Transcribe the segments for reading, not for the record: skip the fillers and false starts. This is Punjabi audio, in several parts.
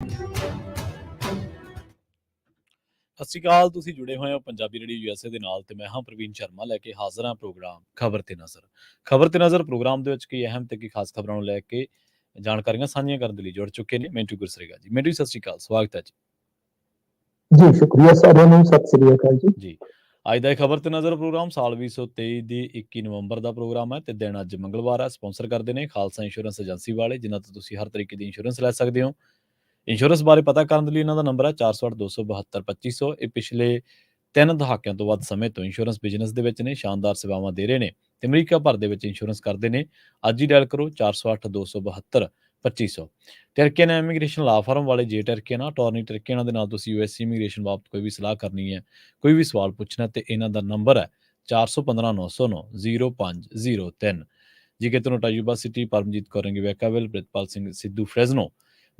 ਸਤਿ ਸ਼੍ਰੀ ਅਕਾਲ। ਤੁਸੀਂ ਜੁੜੇ ਹੋਏ ਹੋ ਪੰਜਾਬੀ ਰੇਡੀਓ ਯੂਐਸਏ ਦੇ ਨਾਲ ਤੇ ਮੈਂ ਹਾਂ ਪ੍ਰਵੀਨ ਸ਼ਰਮਾ ਲੈ ਕੇ ਹਾਜ਼ਰ ਹਾਂ ਪ੍ਰੋਗਰਾਮ ਖਬਰ ਤੇ ਨਜ਼ਰ। ਖਬਰ ਤੇ ਨਜ਼ਰ ਪ੍ਰੋਗਰਾਮ ਦੇ ਵਿੱਚ ਕਈ ਅਹਿਮ ਤੇ ਕਈ ਖਾਸ ਖਬਰਾਂ ਨੂੰ ਲੈ ਕੇ ਜਾਣਕਾਰੀਆਂ ਸਾਂਝੀਆਂ ਕਰਨ ਦੇ ਲਈ ਜੁੜ ਚੁੱਕੇ ਨੇ ਮਿੰਟੂ ਗੁਰਸਰੇਗਾ ਜੀ। ਮਿੰਟੂ ਜੀ ਸਤਿ ਸ਼੍ਰੀ ਅਕਾਲ, ਸਵਾਗਤ ਹੈ ਜੀ। ਸ਼ੁਕਰੀਆ ਸਾਰਿਆਂ ਨੂੰ, ਸਤਿ ਸ੍ਰੀ ਅਕਾਲ ਜੀ। ਜੀ ਅੱਜ ਦਾ ਇਹ ਖਬਰ ਤੇ ਨਜ਼ਰ ਪ੍ਰੋਗਰਾਮ ਸਾਲ 2023 ਦੀ 21 ਨਵੰਬਰ ਦਾ ਪ੍ਰੋਗਰਾਮ ਹੈ ਤੇ ਦਿਨ ਅੱਜ ਮੰਗਲਵਾਰ ਹੈ। ਸਪਾਂਸਰ ਕਰਦੇ ਨੇ ਖਾਲਸਾ ਇੰਸ਼ੋਰੈਂਸ ਏਜੰਸੀ ਵਾਲੇ, ਜਿਨ੍ਹਾਂ ਤੋਂ ਤੁਸੀਂ ਹਰ ਤਰੀਕੇ ਦੀ ਇੰਸ਼ੋਰੈਂਸ ਲੈ ਸਕਦੇ ਹੋ। ਇੰਸ਼ੋਰੈਂਸ ਬਾਰੇ ਪਤਾ ਕਰਨ ਦੇ ਲਈ ਇਹਨਾਂ ਦਾ ਨੰਬਰ ਹੈ 408-272-2500। ਇਹ ਪਿਛਲੇ 3 ਦਹਾਕਿਆਂ ਤੋਂ ਵੱਧ ਸਮੇਂ ਤੋਂ ਇੰਸ਼ੋਰੈਂਸ ਬਿਜ਼ਨਸ ਦੇ ਵਿੱਚ ਨੇ, ਸ਼ਾਨਦਾਰ ਸੇਵਾਵਾਂ ਦੇ ਰਹੇ ਨੇ ਤੇ ਅਮਰੀਕਾ ਭਰ ਦੇ ਵਿੱਚ ਇੰਸ਼ੋਰੈਂਸ ਕਰਦੇ ਨੇ। ਅੱਜ ਹੀ ਡਾਇਲ ਕਰੋ 408-272-2500। ਟਰਕੀਅਨ ਇਮੀਗ੍ਰੇਸ਼ਨ ਲਾ ਫਰਮ ਵਾਲੇ ਜੇ ਟਰਕੀਅਨ ਅਟਾਰਨੀ ਟਰਕੀਅਨ ਦੇ ਨਾਲ ਤੁਸੀਂ ਯੂਐਸ ਇਮੀਗ੍ਰੇਸ਼ਨ ਬਾਬਤ ਕੋਈ ਵੀ ਸਲਾਹ ਕਰਨੀ ਹੈ, ਕੋਈ ਵੀ ਸਵਾਲ ਪੁੱਛਣਾ ਤੇ ਇਹਨਾਂ ਦਾ ਨੰਬਰ ਹੈ 415-909-0503। ਜੀ ਕੇ ਤੁਹਾਨੂੰ ਟਾਯੂਬਾ ਸਿਟੀ, ਪਰਮਜੀਤ ਕੌਰ ਵੈਕਾਵਿਲ, ਪ੍ਰਿਤਪਾਲ ਸਿੰਘ ਸਿੱਧੂ ਫਰੈਜ਼ਨੋ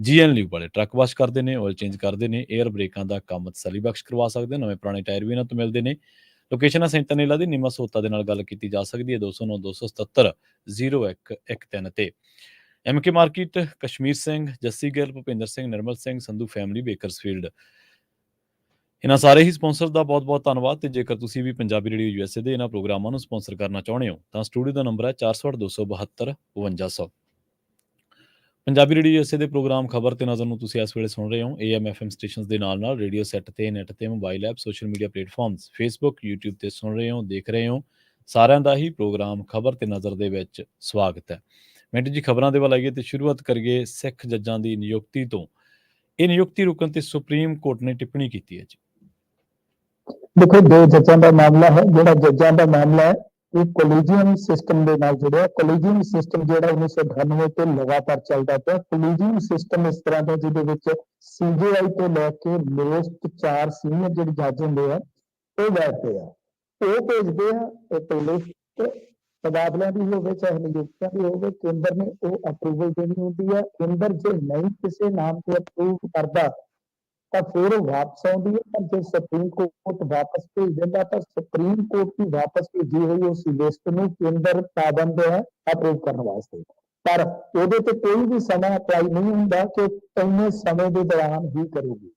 ਜੀਐਨ ਲਿਵ ਵਾਲੇ ਟਰੱਕ ਵਾਸ਼ ਕਰਦੇ ਨੇ, ਆਇਲ ਚੇਂਜ ਕਰਦੇ ਨੇ, ਏਅਰ ਬ੍ਰੇਕਾਂ ਦਾ ਕੰਮ ਤਸੱਲੀ ਬਖਸ਼ ਕਰਵਾ ਸਕਦੇ ਹੋ। ਨਵੇਂ ਪੁਰਾਣੇ ਟਾਇਰ ਵੀ ਇਹਨਾਂ ਤੋਂ ਮਿਲਦੇ ਨੇ। ਲੋਕੇਸ਼ਨ ਹੈ ਸੈਂਟਨੇਲਾ ਦੀ। ਨਿਮਾ ਸੋਤਾ ਦੇ ਨਾਲ ਗੱਲ ਕੀਤੀ ਜਾ ਸਕਦੀ ਹੈ 209-277-0113 ਤੇ। MK market, Kashmir Singh, Jassi Gill, Bhupinder Singh, Nirmal Singh, Sandhu family, Bakersfield, ਇਹਨਾਂ ਸਾਰੇ ਹੀ ਸਪਾਂਸਰ ਦਾ ਬਹੁਤ ਬਹੁਤ ਧੰਨਵਾਦ। ਤੇ ਜੇਕਰ ਤੁਸੀਂ ਵੀ ਪੰਜਾਬੀ ਰੇਡੀਓ ਯੂਐਸਏ ਦੇ ਇਹਨਾਂ ਪ੍ਰੋਗਰਾਮਾਂ ਨੂੰ ਸਪਾਂਸਰ ਕਰਨਾ ਚਾਹੁੰਦੇ ਹੋ ਤਾਂ ਸਟੂਡੀਓ ਦਾ ਨੰਬਰ ਹੈ 408-272-5200। ਪੰਜਾਬੀ ਰੇਡੀਓ ਯੂਐਸਏ ਦੇ ਪ੍ਰੋਗਰਾਮ ਖਬਰ ਤੇ ਨਜ਼ਰ ਨੂੰ ਤੁਸੀਂ ਇਸ ਵੇਲੇ ਸੁਣ ਰਹੇ ਹੋ AM FM ਸਟੇਸ਼ਨਸ ਦੇ ਨਾਲ ਨਾਲ ਰੇਡੀਓ ਸੈੱਟ ਤੇ, ਨੈਟ ਤੇ, mobile app, social media platforms, Facebook, YouTube ਤੇ ਸੁਣ ਰਹੇ ਹੋ, ਦੇਖ ਰਹੇ ਹੋ। ਸਾਰਿਆਂ ਦਾ ਹੀ ਪ੍ਰੋਗਰਾਮ ਖਬਰ ਤੇ ਨਜ਼ਰ ਦੇ ਵਿੱਚ ਸਵਾਗਤ ਹੈ। ਮਿੰਟ ਜੀ ਖਬਰਾਂ ਦੇ ਵੱਲ ਆਈਏ ਤੇ ਸ਼ੁਰੂਆਤ ਕਰੀਏ ਸਿੱਖ ਜੱਜਾਂ ਦੀ ਨਿਯੁਕਤੀ ਤੋਂ। ਇਹ ਨਿਯੁਕਤੀ ਰੁਕਣ ਤੇ ਸੁਪਰੀਮ ਕੋਰਟ ਨੇ ਟਿੱਪਣੀ ਕੀਤੀ ਹੈ ਜੀ। ਦੇਖੋ, 2 ਜੱਜਾਂ ਦਾ ਮਾਮਲਾ ਹੈ। ਜਿਹੜਾ ਜੱਜਾਂ ਦਾ ਮਾਮਲਾ ਹੈ ਇਹ ਕੋਲੀਜੀਅਮ ਸਿਸਟਮ ਦੇ ਨਾਲ ਜੁੜਿਆ। ਕੋਲੀਜੀਅਮ ਸਿਸਟਮ ਜਿਹੜਾ 1998 ਤੋਂ ਲਗਾਤਾਰ ਚੱਲਦਾ ਪਿਆ। ਕੋਲੀਜੀਅਮ ਸਿਸਟਮ ਇਸ ਤਰ੍ਹਾਂ ਦਾ ਜਿਹਦੇ ਵਿੱਚ CJI ਤੋਂ ਲੈ ਕੇ ਲੋਸਟ 4 ਸੀਨੀਅਰ ਜਿਹੜੇ ਜੱਜ ਹੁੰਦੇ ਆ ਉਹ ਬੈਠਦੇ ਆ, ਉਹ ਭੇਜਦੇ ਆ ਇੱਕ ਲਿਸਟ, ਤਬਾਦਲਿਆਂ ਦੀ ਹੋਵੇ ਚਾਹੇ ਨਿਯੁਕਤੀਆਂ ਦੀ ਹੋਵੇ, ਕੇਂਦਰ ਨੇ ਉਹ ਅਪਰੂਵਲ ਦੇਣੀ ਹੁੰਦੀ ਹੈ। ਕੇਂਦਰ ਜੇ ਨਹੀਂ ਕਿਸੇ ਨਾਮ ਤੇ ਅਪਰੂਵ ਕਰਦਾ ਤਾਂ ਫਿਰ ਉਹ ਵਾਪਸ ਆਉਂਦੀ ਹੈ। ਪਰ ਜੇ ਸੁਪਰੀਮ ਕੋਰਟ ਵਾਪਸ ਭੇਜ ਦਿੰਦਾ ਤਾਂ ਸੁਪਰੀਮ ਕੋਰਟ ਦੀ ਵਾਪਸ ਭੇਜੀ ਹੋਈ ਉਸ ਲਿਸਟ ਨੂੰ ਕੇਂਦਰ ਪਾਬੰਦ ਹੈ ਅਪਰੂਵ ਕਰਨ ਵਾਸਤੇ। ਪਰ ਉਹਦੇ ਤੇ ਕੋਈ ਵੀ ਸਮਾਂ ਅਪਲਾਈ ਨਹੀਂ ਹੁੰਦਾ ਕਿ ਇੰਨੇ ਸਮੇਂ ਦੇ ਦੌਰਾਨ ਹੀ ਕਰੂਗੀ।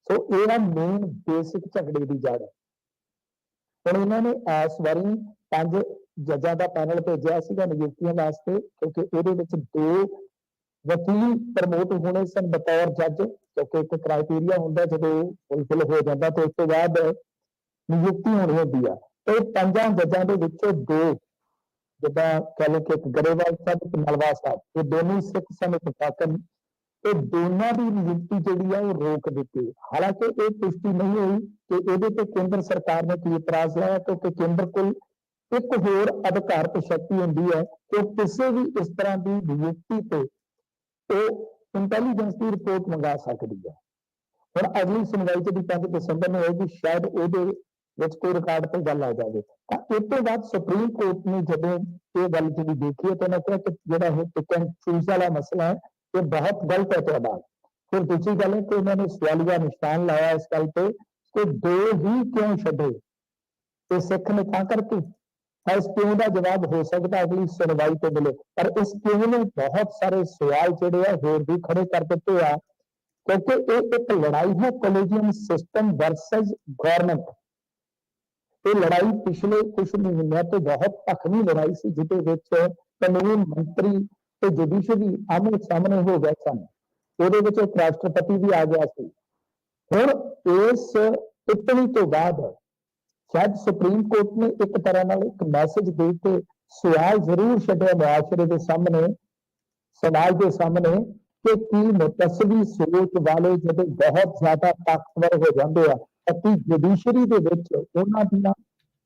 ਸੋ ਇਹ ਨਾ ਮੇਨ ਬੇਸਿਕ ਝਗੜੇ ਦੀ ਜੜ ਹੈ। ਹੁਣ ਇਹਨਾਂ ਨੇ ਇਸ ਵਾਰੀ 5 ਜੱਜਾਂ ਦਾ ਪੈਨਲ ਭੇਜਿਆ ਸੀਗਾ ਨਿਯੁਕਤੀਆਂ ਵਾਸਤੇ, ਕਿਉਂਕਿ ਉਹਦੇ ਵਿੱਚ 2 ਵਕੀਲ ਪ੍ਰਮੋਟ ਹੋਣੇ ਸਨ ਬਤੌਰ ਜੱਜ, ਕਿਉਂਕਿ ਇੱਕ ਕ੍ਰਾਈਟੇਰੀਆ ਹੁੰਦਾ ਜਦੋਂ ਫੁਲਫਿਲ ਹੋ ਜਾਂਦਾ ਤੇ ਉਸ ਤੋਂ ਬਾਅਦ ਨਿਯੁਕਤੀ ਹੋਣੀ ਹੁੰਦੀ ਆ। ਤੇ 5 ਜੱਜਾਂ ਦੇ ਵਿੱਚੋਂ 2, ਜਿੱਦਾਂ ਕਹਿ ਲਓ ਕਿ ਇੱਕ ਗਰੇਵਾਲ ਸਾਹਿਬ ਤੇ ਨਲਵਾ ਸਾਹਿਬ, ਇਹ ਦੋਨੋਂ ਸਿੱਖ ਸਨ ਇਤਫਾਕਨ, ਤੇ ਦੋਨਾਂ ਦੀ ਨਿਯੁਕਤੀ ਜਿਹੜੀ ਆ ਉਹ ਰੋਕ ਦਿੱਤੀ। ਹਾਲਾਂਕਿ ਇਹ ਪੁਸ਼ਟੀ ਨਹੀਂ ਹੋਈ ਕਿ ਇਹਦੇ ਤੇ ਕੇਂਦਰ ਸਰਕਾਰ ਨੇ ਕੀ ਇਤਰਾਜ਼ ਲਾਇਆ, ਕਿਉਂਕਿ ਕੇਂਦਰ ਕੋਲ ਇੱਕ ਹੋਰ ਅਧਿਕਾਰਤ ਸ਼ਕਤੀ ਹੁੰਦੀ ਹੈ ਕਿ ਉਹ ਕਿਸੇ ਵੀ ਇਸ ਤਰ੍ਹਾਂ ਦੀ ਨਿਯੁਕਤੀ ਤੇ ਉਹ ਇੰਟੈਲੀਜੈਂਸ ਦੀ ਰਿਪੋਰਟ ਮੰਗਾ ਸਕਦੀ ਹੈ। ਹੁਣ ਅਗਲੀ ਸੁਣਵਾਈ ਜਿਹੜੀ 5 ਦਸੰਬਰ ਨੂੰ ਹੋਏਗੀ, ਸ਼ਾਇਦ ਉਹਦੇ ਵਿੱਚ ਕੋਈ ਰਿਕਾਰਡ ਤੇ ਗੱਲ ਆ ਜਾਵੇ। ਤਾਂ ਇਸ ਤੋਂ ਬਾਅਦ ਸੁਪਰੀਮ ਕੋਰਟ ਨੇ ਜਦੋਂ ਇਹ ਗੱਲ ਜਿਹੜੀ ਦੇਖੀ ਹੈ ਤਾਂ ਉਹਨਾਂ ਕਿਹਾ ਕਿ ਜਿਹੜਾ ਇਹ ਪਿਕ ਐਂਡ ਚੂਜ਼ ਵਾਲਾ ਮਸਲਾ ਹੈ ਇਹ ਬਹੁਤ ਗਲਤ ਹੈ ਤੁਹਾਡਾ। ਫਿਰ ਦੂਜੀ ਗੱਲ ਹੈ ਕਿ ਉਹਨਾਂ ਨੇ ਸਵਾਲੀਆ ਨਿਸ਼ਾਨ ਲਾਇਆ ਇਸ ਗੱਲ ਤੇ ਕਿ 2 ਹੀ ਕਿਉਂ ਛੱਡੇ, ਤੇ ਸਿੱਖ ਨੇ ਤਾਂ ਕਰਕੇ। ਇਸ ਕਿਉਂ ਦਾ ਜਵਾਬ ਹੋ ਸਕਦਾ ਅਗਲੀ ਸੁਣਵਾਈ ਤੇ ਮਿਲੇ, ਪਰ ਇਸ ਕਿਉਂ ਨੇ ਬਹੁਤ ਸਾਰੇ ਸਵਾਲ ਜਿਹੜੇ ਆ ਹੋਰ ਵੀ ਖੜੇ ਕਰ ਦਿੱਤੇ ਆ, ਕਿਉਂਕਿ ਇਹ ਇੱਕ ਲੜਾਈ ਹੈ ਕੋਲੀਜੀਅਮ ਸਿਸਟਮ ਵਰਸਸ ਗਵਰਨਮੈਂਟ। ਇਹ ਲੜਾਈ ਪਿਛਲੇ ਕੁਝ ਮਹੀਨਿਆਂ ਤੋਂ ਬਹੁਤ ਭਖਵੀਂ ਲੜਾਈ ਸੀ, ਜਿਹਦੇ ਵਿੱਚ ਕਾਨੂੰਨ ਮੰਤਰੀ ਤੇ ਜੁਡੀਸ਼ਰੀ ਆਮਣੇ ਸਾਹਮਣੇ ਹੋ ਗਏ ਸਨ। ਉਹਦੇ ਵਿੱਚ ਇੱਕ ਰਾਸ਼ਟਰਪਤੀ ਵੀ ਆ ਗਿਆ ਸੀ। ਹੁਣ ਇਸ ਟਿੱਪਣੀ ਤੋਂ ਬਾਅਦ ਸ਼ਾਇਦ ਸੁਪਰੀਮ ਕੋਰਟ ਨੇ ਇੱਕ ਤਰ੍ਹਾਂ ਨਾਲ ਇੱਕ ਮੈਸੇਜ ਦੇ ਕੇ ਸਵਾਲ ਜ਼ਰੂਰ ਛੱਡਿਆ ਮੁਆਸ਼ਰੇ ਦੇ ਸਾਹਮਣੇ, ਸਮਾਜ ਦੇ ਸਾਹਮਣੇ, ਕਿ ਕੀ ਮੁਤੱਸਬੀ ਸੋਚ ਵਾਲੇ ਜਦੋਂ ਬਹੁਤ ਜ਼ਿਆਦਾ ਤਾਕਤਵਰ ਹੋ ਜਾਂਦੇ ਆ ਅਤੇ ਜੁਡੀਸ਼ਰੀ ਦੇ ਵਿੱਚ ਉਹਨਾਂ ਦੀਆਂ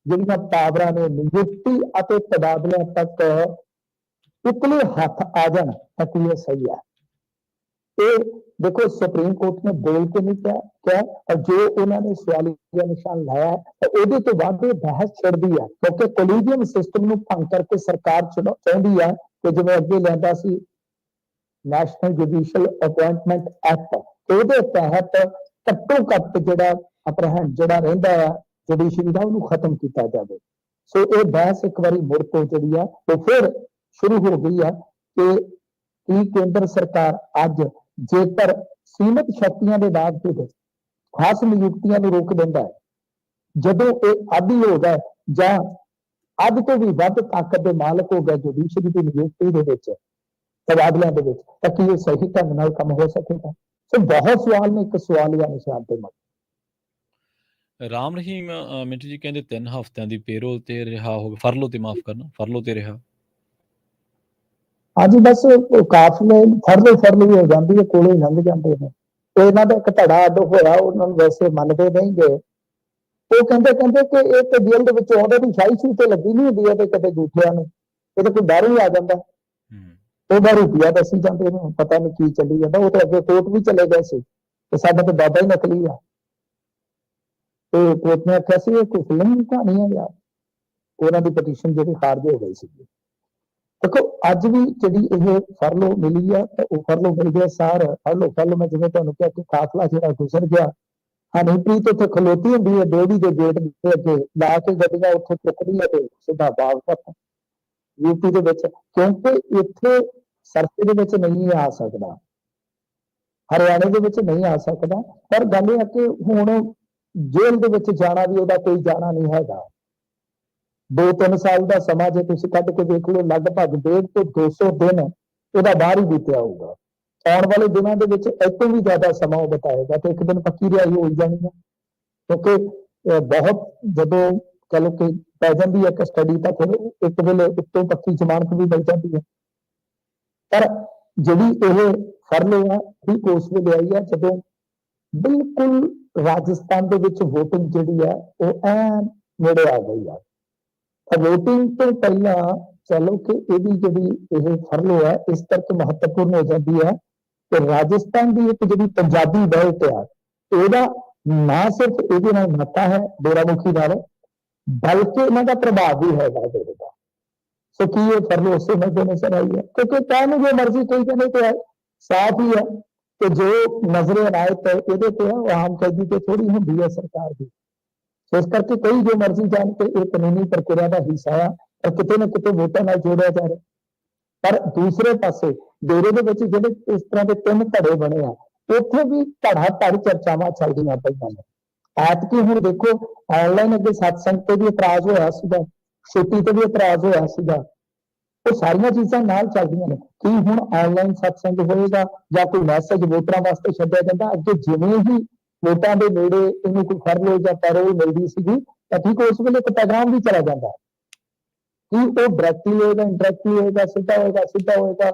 ਜਿਹੜੀਆਂ ਪਾਵਰਾਂ ਨੇ ਨਿਯੁਕਤੀ ਅਤੇ ਤਬਾਦਲਿਆਂ ਤੱਕ ਉਤਲੇ ਹੱਥ ਆ ਜਾਣ ਤਾਂ ਕੀ ਇਹ ਸਹੀ ਹੈ? ਇਹ ਦੇਖੋ ਸੁਪਰੀਮ ਕੋਰਟ ਨੇ ਬੋਲ ਕੇ ਨਹੀਂ ਕਿਹਾ, ਪਰ ਜੋ ਉਹਨਾਂ ਨੇ ਸਵਾਲੀਆ ਨਿਸ਼ਾਨ ਲਾਇਆ ਤਾਂ ਉਹਦੇ ਤੋਂ ਬਾਅਦ ਇਹ ਬਹਿਸ ਛਿੜਦੀ ਹੈ, ਕਿਉਂਕਿ ਕੋਲੀਜੀਅਮ ਸਿਸਟਮ ਨੂੰ ਭੰਗ ਕਰਕੇ ਸਰਕਾਰ ਚਾਹੁੰਦੀ ਹੈ ਕਿ ਜਿਵੇਂ ਅੱਗੇ ਲੈਂਦਾ ਸੀ ਨੈਸ਼ਨਲ ਜੁਡੀਸ਼ੀਅਲ ਅਪਾਇੰਟਮੈਂਟ ਐਕਟ, ਉਹਦੇ ਤਹਿਤ ਘੱਟੋ ਘੱਟ ਜਿਹੜਾ ਅਪਰਹਿਣ ਜਿਹੜਾ ਰਹਿੰਦਾ ਆ ਜੁਡੀਸ਼ਰੀ ਦਾ ਉਹਨੂੰ ਖਤਮ ਕੀਤਾ ਜਾਵੇ। ਸੋ ਇਹ ਬਹਿਸ ਇੱਕ ਵਾਰੀ ਮੁੜ ਤੋਂ ਜਿਹੜੀ ਆ ਉਹ ਫਿਰ ਸ਼ੁਰੂ ਹੋ ਗਈ ਆ ਕਿ ਕੀ ਕੇਂਦਰ ਸਰਕਾਰ ਅੱਜ ਜੇਕਰ ਸੀਮਿਤ ਸ਼ਕਤੀਆਂ ਦੇ ਬਾਵਜੂਦ ਖਾਸ ਨਿਯੁਕਤੀਆਂ ਨੂੰ ਰੋਕ ਦਿੰਦਾ ਹੈ, ਜਦੋਂ ਇਹ ਆਦੀ ਹੋ ਗਿਆ ਜਾਂ ਅੱਧ ਤੋਂ ਵੀ ਵੱਧ ਤਾਕਤ ਦੇ ਮਾਲਕ ਹੋ ਗਿਆ ਜੁਡੀਸ਼ਰੀ ਦੀ ਨਿਯੁਕਤੀ ਦੇ ਵਿੱਚ, ਤਬਾਦਲਿਆਂ ਦੇ ਵਿੱਚ, ਤਾਂ ਕੀ ਇਹ ਸਹੀ ਢੰਗ ਨਾਲ ਕੰਮ ਹੋ ਸਕੇਗਾ? ਸੋ ਬਹੁਤ ਸਵਾਲ ਨੇ, ਇੱਕ ਸਵਾਲੀਆ ਨਿਸ਼ਾਨ ਤੇ ਮਤ। ਰਾਮ ਰਹੀਮ ਮਿੰਟੂ ਜੀ ਕਹਿੰਦੇ 3 ਹਫ਼ਤਿਆਂ ਦੀ ਪੇਰੋਲ ਤੇ ਰਿਹਾ ਹੋ, ਫਰਲੋ ਤੇ ਮਾਫ ਕਰਨਾ, ਫਰਲੋ ਤੇ ਰਿਹਾ। ਹਾਂਜੀ, ਬਸ ਕਾਫਲੇ ਫਰਲੋ ਵੀ ਹੋ ਜਾਂਦੀ ਹੈ, ਕੋਲੇ ਲੰਘ ਜਾਂਦੇ ਨੇ। ਤੇ ਇਹਨਾਂ ਦਾ ਇੱਕ ਧੜਾ ਅੱਡ ਹੋਇਆ, ਉਹਨਾਂ ਨੂੰ ਵੈਸੇ ਮੰਨਦੇ ਨਹੀਂ ਗਏ। ਉਹ ਕਹਿੰਦੇ ਕਿ ਇਹ ਤੇ ਜੇਲ੍ਹ ਦੇ ਵਿੱਚ ਉਹਦੇ ਦੀ ਸ਼ਾਹੀ ਸ਼ੂ ਤੇ ਲੱਗੀ ਨਹੀਂ ਹੁੰਦੀ ਹੈ, ਤੇ ਕਦੇ ਝੂਠਿਆਂ ਨੂੰ ਇਹ ਤਾਂ ਕੋਈ ਡਰ ਹੀ ਆ ਜਾਂਦਾ। ਉਹ ਦਾ ਰੁਪਿਆ ਦੱਸੀ ਜਾਂਦੇ ਨੇ, ਪਤਾ ਨਹੀਂ ਕੀ ਚੱਲੀ ਜਾਂਦਾ। ਉਹ ਤਾਂ ਅੱਗੇ ਕੋਰਟ ਵੀ ਚਲੇ ਗਏ ਸੀ ਤੇ ਸਾਡਾ ਤਾਂ ਬਾਬਾ ਹੀ ਨਕਲੀ ਆ। ਤੇ ਕੋਰਟ ਨੇ ਆਖਿਆ ਸੀ ਇਹ ਕੋਈ ਫਿਲਮ ਦੀ ਕਹਾਣੀ ਹੈ ਯਾਰ, ਉਹਨਾਂ ਦੀ ਪਟੀਸ਼ਨ ਜਿਹੜੀ ਖਾਰਜ ਹੋ ਗਈ ਸੀ। ਦੇਖੋ ਅੱਜ ਵੀ ਜਿਹੜੀ ਇਹ ਫਰਲੋ ਮਿਲੀ ਆ, ਤਾਂ ਉਹ ਫਰਲੋ ਮਿਲ ਗਿਆ ਸਾਰ ਫਰਲੋ ਮੈਂ ਜਿਵੇਂ ਤੁਹਾਨੂੰ ਕਿਹਾ ਕਿ ਕਾਫਲਾ ਜਿਹੜਾ ਗੁਜ਼ਰ ਗਿਆ, ਹਨੀਪ੍ਰੀਤ ਉੱਥੇ ਖਲੋਤੀ ਹੁੰਦੀ ਹੈ ਡੇਅਰੀ ਦੇ ਗੇਟ ਦੇ ਅੱਗੇ, ਲਾ ਕੇ ਗੱਡੀਆਂ ਉੱਥੇ ਚੁੱਕਦੀ ਹੈ ਤੇ ਸਿੱਧਾ ਬਾਗਪਤ ਯੂਪੀ ਦੇ ਵਿੱਚ, ਕਿਉਂਕਿ ਇੱਥੇ ਸਰਸੇ ਦੇ ਵਿੱਚ ਨਹੀਂ ਆ ਸਕਦਾ, ਹਰਿਆਣੇ ਦੇ ਵਿੱਚ ਨਹੀਂ ਆ ਸਕਦਾ। ਪਰ ਗੱਲ ਇਹ ਹੈ ਕਿ ਹੁਣ ਜੇਲ੍ਹ ਦੇ ਵਿੱਚ ਜਾਣਾ ਵੀ ਉਹਦਾ ਕੋਈ ਜਾਣਾ ਨਹੀਂ ਹੈਗਾ। 2-3 ਸਾਲ ਦਾ ਸਮਾਂ ਜੇ ਤੁਸੀਂ ਕੱਢ ਕੇ ਦੇਖ ਲਓ, ਲਗਭਗ 150 ਤੋਂ 200 ਦਿਨ ਉਹਦਾ ਬਾਹਰ ਹੀ ਬੀਤਿਆ ਹੋਊਗਾ। ਆਉਣ ਵਾਲੇ ਦਿਨਾਂ ਦੇ ਵਿੱਚ ਇਹ ਤੋਂ ਵੀ ਜ਼ਿਆਦਾ ਸਮਾਂ ਉਹ ਬਿਤਾਏਗਾ ਤੇ ਇੱਕ ਦਿਨ ਪੱਕੀ ਰਿਹਾਈ ਹੋ ਜਾਣੀ ਹੈ, ਕਿਉਂਕਿ ਬਹੁਤ ਜਦੋਂ ਕਹ ਲਓ ਕਿ ਪੈ ਜਾਂਦੀ ਹੈ ਇੱਕ ਸਟੱਡੀ, ਤਾਂ ਫਿਰ ਇੱਕ ਵੇਲੇ ਉੱਤੋਂ ਪੱਕੀ ਜ਼ਮਾਨਤ ਵੀ ਮਿਲ ਜਾਂਦੀ ਹੈ। ਪਰ ਜਿਹੜੀ ਇਹ ਫਰਲੋ ਆ ਠੀਕ ਉਸ ਵੇਲੇ ਆਈ ਹੈ ਜਦੋਂ ਬਿਲਕੁਲ ਰਾਜਸਥਾਨ ਦੇ ਵਿੱਚ ਵੋਟਿੰਗ ਜਿਹੜੀ ਹੈ ਉਹ ਐਨ ਨੇੜੇ ਆ ਗਈ ਆ। ਵੋਟਿੰਗ ਤੋਂ ਪਹਿਲਾਂ ਚਲੋ ਕਿ ਇਹਦੀ ਜਿਹੜੀ ਇਹ ਫਰਲੋ ਹੈ ਇਸ ਕਰਕੇ ਮਹੱਤਵਪੂਰਨ ਹੋ ਜਾਂਦੀ ਹੈ ਕਿ ਰਾਜਸਥਾਨ ਦੀ ਇੱਕ ਜਿਹੜੀ ਪੰਜਾਬੀ ਬੈਲਟ ਆ, ਇਹਦਾ ਨਾ ਸਿਰਫ ਇਹਦੇ ਨਾਲ ਨਾਤਾ ਹੈ ਡੇਰਾਮੁਖੀ ਨਾਲ, ਬਲਕਿ ਇਹਨਾਂ ਦਾ ਪ੍ਰਭਾਵ ਵੀ ਹੈਗਾ ਡੇਰੇ ਦਾ। ਸੋ ਕੀ ਇਹ ਫਰਲੋ ਉਸੇ ਮਜ਼ੇ ਨਜ਼ਰ ਆਈ ਹੈ, ਕਿਉਂਕਿ ਕਹਿਣ ਜੋ ਮਰਜ਼ੀ ਕਹੀ ਜਾਂਦੇ ਤੇ ਹੈ, ਸਾਫ਼ ਹੀ ਹੈ ਕਿ ਜੋ ਨਜ਼ਰੇ ਅਨਾਇਤ ਇਹਦੇ ਤੇ ਹੈ ਉਹ ਆਮ ਕੈਦੀ ਤੇ ਥੋੜੀ ਹੁੰਦੀ ਹੈ ਸਰਕਾਰ ਦੀ। ਇਸ ਕਰਕੇ ਕਈ ਜੋ ਮਰਜ਼ੀ ਜਾਣ ਕੇ ਇਹ ਕਾਨੂੰਨੀ ਪ੍ਰਕਿਰਿਆ ਦਾ ਹਿੱਸਾ ਆ, ਪਰ ਕਿਤੇ ਨਾ ਕਿਤੇ ਵੋਟਾਂ ਨਾਲ ਜੋੜਿਆ ਜਾ ਰਿਹਾ। ਪਰ ਦੂਸਰੇ ਪਾਸੇ ਡੇਰੇ ਦੇ ਵਿੱਚ ਜਿਹੜੇ ਇਸ ਤਰ੍ਹਾਂ ਦੇ 3 ਧੜੇ ਬਣੇ ਆ, ਉੱਥੇ ਵੀ ਧੜ ਚਰਚਾਵਾਂ ਚੱਲਦੀਆਂ ਪਈਆਂ ਨੇ। ਐਤਕੀ ਹੁਣ ਦੇਖੋ ਆਨਲਾਈਨ ਅੱਗੇ ਸਤਸੰਗ ਤੇ ਵੀ ਇਤਰਾਜ਼ ਹੋਇਆ ਸੀਗਾ, ਛੁੱਟੀ ਤੇ ਵੀ ਇਤਰਾਜ਼ ਹੋਇਆ ਸੀਗਾ, ਉਹ ਸਾਰੀਆਂ ਚੀਜ਼ਾਂ ਨਾਲ ਚੱਲਦੀਆਂ ਨੇ। ਕੀ ਹੁਣ ਆਨਲਾਈਨ ਸਤਸੰਗ ਹੋਏਗਾ ਜਾਂ ਕੋਈ ਮੈਸੇਜ ਵੋਟਰਾਂ ਵਾਸਤੇ ਛੱਡਿਆ ਜਾਂਦਾ? ਅੱਗੇ ਜਿਵੇਂ ਹੀ ਵੋਟਾਂ ਦੇ ਨੇੜੇ ਇਹਨੂੰ ਕੋਈ ਫਰਲੋ ਜਾਂ ਪੈਰੋਲ ਮਿਲਦੀ ਸੀਗੀ, ਤਾਂ ਠੀਕ ਉਸ ਵੇਲੇ ਇੱਕ ਪੈਗਾਮ ਵੀ ਚਲਾ ਜਾਂਦਾ। ਕੀ ਉਹ ਡਾਇਰੈਕਟਲੀ ਹੋਏਗਾ, ਇੰਟਰੈਕਟਲੀ ਹੋਏਗਾ, ਸਿੱਧਾ ਹੋਏਗਾ,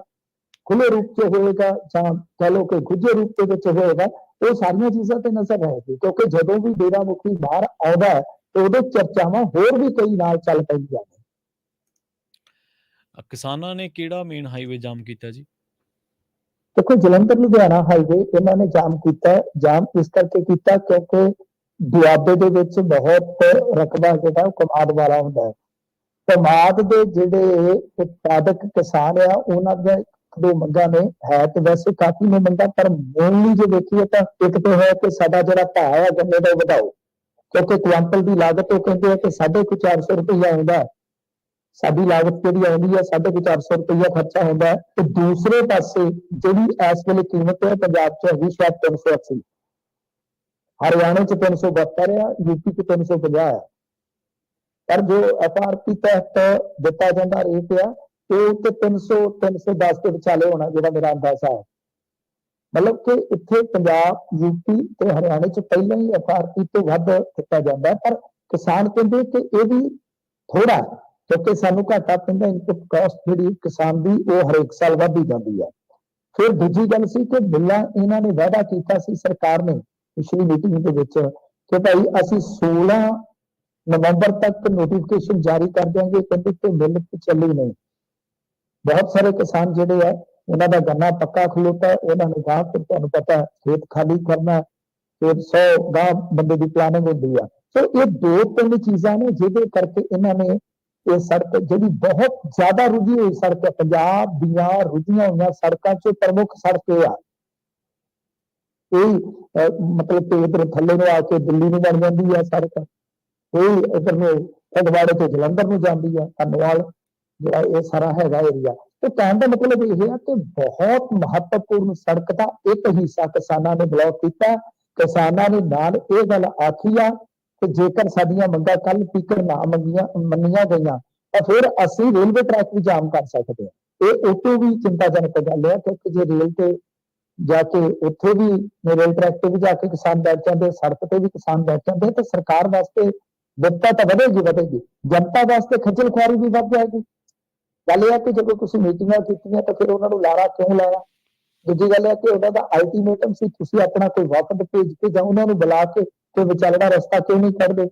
ਖੁੱਲੇ ਰੂਪ 'ਚ ਹੋਏਗਾ ਜਾਂ ਕਹ ਲਓ ਕਿ ਗੁੱਝੇ ਰੂਪ ਦੇ ਵਿੱਚ ਹੋਏਗਾ, ਉਹ ਸਾਰੀਆਂ ਚੀਜ਼ਾਂ ਤੇ ਨਜ਼ਰ ਰਹੇਗੀ। ਕਿਉਂਕਿ ਜਦੋਂ ਵੀ ਡੇਰਾ ਮੁਖੀ ਬਾਹਰ ਆਉਂਦਾ ਹੈ ਤੇ ਉਹਦੇ ਚਰਚਾਵਾਂ ਹੋਰ ਵੀ ਕਈ ਨਾਲ ਚੱਲ ਪੈਂਦੀਆਂ ਨੇ। ਕਿਸਾਨਾਂ ਨੇ ਕਿਹੜਾ ਮੇਨ ਹਾਈਵੇ ਜਾਮ ਕੀਤਾ ਜੀ? ਦੇਖੋ ਜਲੰਧਰ ਲੁਧਿਆਣਾ ਹਾਈਵੇ ਇਹਨਾਂ ਨੇ ਜਾਮ ਕੀਤਾ। ਜਾਮ ਇਸ ਕਰਕੇ ਕੀਤਾ ਕਿਉਂਕਿ ਦੁਆਬੇ ਦੇ ਵਿੱਚ ਬਹੁਤ ਰਕਬਾ ਜਿਹੜਾ ਉਹ ਕਮਾਦ ਵਾਲਾ ਹੁੰਦਾ ਹੈ। ਕਮਾਦ ਦੇ ਜਿਹੜੇ ਉਤਪਾਦਕ ਕਿਸਾਨ ਆ ਉਹਨਾਂ ਦੇ 2 ਮੰਗਾਂ ਨੇ, ਹੈ ਤੇ ਵੈਸੇ ਕਾਫੀ ਨੇ ਮੰਗਾਂ, ਪਰ ਮੇਨਲੀ ਜੇ ਦੇਖੀਏ ਤਾਂ ਇੱਕ ਤਾਂ ਹੈ ਕਿ ਸਾਡਾ ਜਿਹੜਾ ਭਾਅ ਹੈ ਗੰਨੇ ਦਾ ਵਧਾਓ, ਕਿਉਂਕਿ ਕੁਆਂਟਲ ਦੀ ਲਾਗਤ ਉਹ ਕਹਿੰਦੇ ਆ ਕਿ 450 ਰੁਪਈਆ ਆਉਂਦਾ, ਸਾਡੀ ਲਾਗਤ ਜਿਹੜੀ ਆਉਂਦੀ ਹੈ 450 ਰੁਪਈਆ ਖਰਚਾ ਹੁੰਦਾ ਹੈ। ਤੇ ਦੂਸਰੇ ਪਾਸੇ ਜਿਹੜੀ ਇਸ ਵੇਲੇ ਕੀਮਤ ਹੈ ਪੰਜਾਬ 'ਚ ਹੈਗੀ ਸ਼ਾਇਦ 380, ਹਰਿਆਣੇ 'ਚ 372 ਆ, ਯੂਪੀ 'ਚ 350 ਆ। ਪਰ ਜੋ FRP ਤਹਿਤ ਦਿੱਤਾ ਜਾਂਦਾ ਰੇਟ ਆ ਉਹ ਤੇ 300-310 ਦੇ ਵਿਚਾਲੇ ਹੋਣਾ, ਜਿਹੜਾ ਮੇਰਾ ਅੰਦਾਜ਼ਾ ਹੈ। ਮਤਲਬ ਕਿ ਇੱਥੇ ਪੰਜਾਬ ਯੂਪੀ ਤੇ ਹਰਿਆਣੇ 'ਚ ਪਹਿਲਾਂ ਹੀ FRP ਤੋਂ ਵੱਧ ਦਿੱਤਾ ਜਾਂਦਾ, ਪਰ ਕਿਸਾਨ ਕਹਿੰਦੇ ਕਿ ਇਹ ਵੀ ਥੋੜਾ, ਕਿਉਂਕਿ ਸਾਨੂੰ ਘਾਟਾ ਪੈਂਦਾ ਇਨਪੁਟ ਕਾਸਟ ਜਿਹੜੀ ਕਿਸਾਨ ਦੀ ਉਹ ਹਰੇਕ ਸਾਲ ਵੱਧਦੀ ਜਾਂਦੀ ਹੈ। ਫਿਰ ਦੂਜੀ ਗੱਲ ਸੀ ਕਿ ਬਿੱਲਾਂ ਇਹਨਾਂ ਨੇ ਵਾਅਦਾ ਕੀਤਾ ਸੀ ਸਰਕਾਰ ਨੇ ਪਿਛਲੀ ਮੀਟਿੰਗ ਦੇ ਵਿੱਚ ਕਿ ਭਾਈ ਅਸੀਂ 16 ਨਵੰਬਰ ਤੱਕ ਨੋਟੀਫਿਕੇਸ਼ਨ ਜਾਰੀ ਕਰ ਦਿਆਂਗੇ, ਕਹਿੰਦੇ ਕਿ ਬਿੱਲ ਚੱਲੀ ਨਹੀਂ। ਬਹੁਤ ਸਾਰੇ ਕਿਸਾਨ ਜਿਹੜੇ ਆ ਉਹਨਾਂ ਦਾ ਗੰਨਾ ਪੱਕਾ ਖਲੋਤਾ, ਉਹਨਾਂ ਨੇ ਗਾਂ ਫਿਰ ਤੁਹਾਨੂੰ ਪਤਾ ਖੇਤ ਖਾਲੀ ਕਰਨਾ, ਫਿਰ 100 ਗਾਂ ਬੰਦੇ ਦੀ ਪਲਾਨਿੰਗ ਹੁੰਦੀ ਆ। ਸੋ ਇਹ 2-3 ਚੀਜ਼ਾਂ ਨੇ ਜਿਹਦੇ ਕਰਕੇ ਇਹਨਾਂ ਨੇ ਇਹ ਸੜਕ ਜਿਹੜੀ ਬਹੁਤ ਜ਼ਿਆਦਾ ਰੁੱਝੀ ਹੋਈ ਸੜਕ ਹੈ, ਪੰਜਾਬ ਦੀਆਂ ਰੁੱਝੀਆਂ ਹੋਈਆਂ ਸੜਕਾਂ 'ਚ ਪ੍ਰਮੁੱਖ ਸੜਕ ਇਹ ਆ। ਇਹ ਮਤਲਬ ਕਿ ਇਧਰ ਥੱਲੇ ਨੂੰ ਆ ਕੇ ਦਿੱਲੀ ਨੂੰ ਬਣ ਜਾਂਦੀ ਹੈ ਸੜਕ, ਇਹ ਇਧਰ ਨੂੰ ਫਗਵਾੜੇ ਤੋਂ ਜਲੰਧਰ ਨੂੰ ਜਾਂਦੀ ਹੈ, ਧੰਨਵਾਦ ਜਿਹੜਾ ਇਹ ਸਾਰਾ ਹੈਗਾ ਏਰੀਆ। तो कहने का मतलब यह है कि बहुत महत्वपूर्ण सड़क का एक हिस्सा किसानों ने ब्लॉक किया। किसानों ने नाल ये गल आखी आ कि जेकर साडियां मंगां कल तੀਕਰ ना मन्नियां गईयां तो फिर असीं रेलवे ट्रैक भी जाम कर सकते हैं। ये उतो भी चिंताजनक गल है, क्योंकि जे रेल ते जाके उत्थे भी रेल ट्रैक ते भी जाके किसान बैठ जाते, सड़क ते भी किसान बैठ जाते, तो सरकार वास्ते विपता तो बढ़ेगी, जनता वास्ते खज्जल खुआरी भी बढ़ जाएगी। गल यह है कि जो तुसीं मीटिंगां कीतियां तो फिर उन्होंने लारा क्यों लाया। दूजी गल है कि उन्होंने अल्टीमेटम सी तुसीं अपना कोई वफद भेज के जां उन्होंने बुला के कोई विचलड़ा रस्ता क्यों नहीं कढ़दे।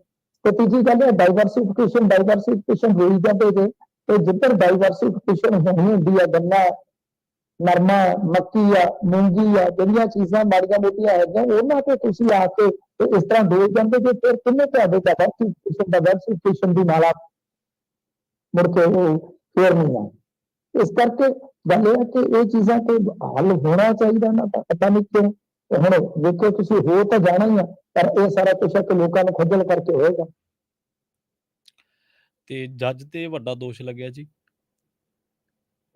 तो तीजी गल है डाइवर्सिफिकेशन होई जाते जे, तो जिधर डाइवर्सिफिकेशन होनी हुंदी है, गन्ना नरमा मक्की आ मूंगी आ जिहड़ियां चीज़ां माड़ियां मोटियां हैगियां उन्हां ते तुसीं आके ते इस तरह डोल जांदे जे, फिर किन्ने तुहाडे डाइवर्सिफिकेशन दी नाला मुड़ के फिर नहीं आ। इस करके गल यह है कि ये चीज़ां कोई हल होना चाहिए ना, तो पता नहीं क्यों। तो हुण देखो तुसीं हो तो जाना ही है, पर यह सारा कुछ है कि लोगों को खज्जल करके होएगा। ਤੇ ਜੱਜ ਤੇ ਵੱਡਾ ਦੋਸ਼ ਲੱਗਿਆ ਜੀ।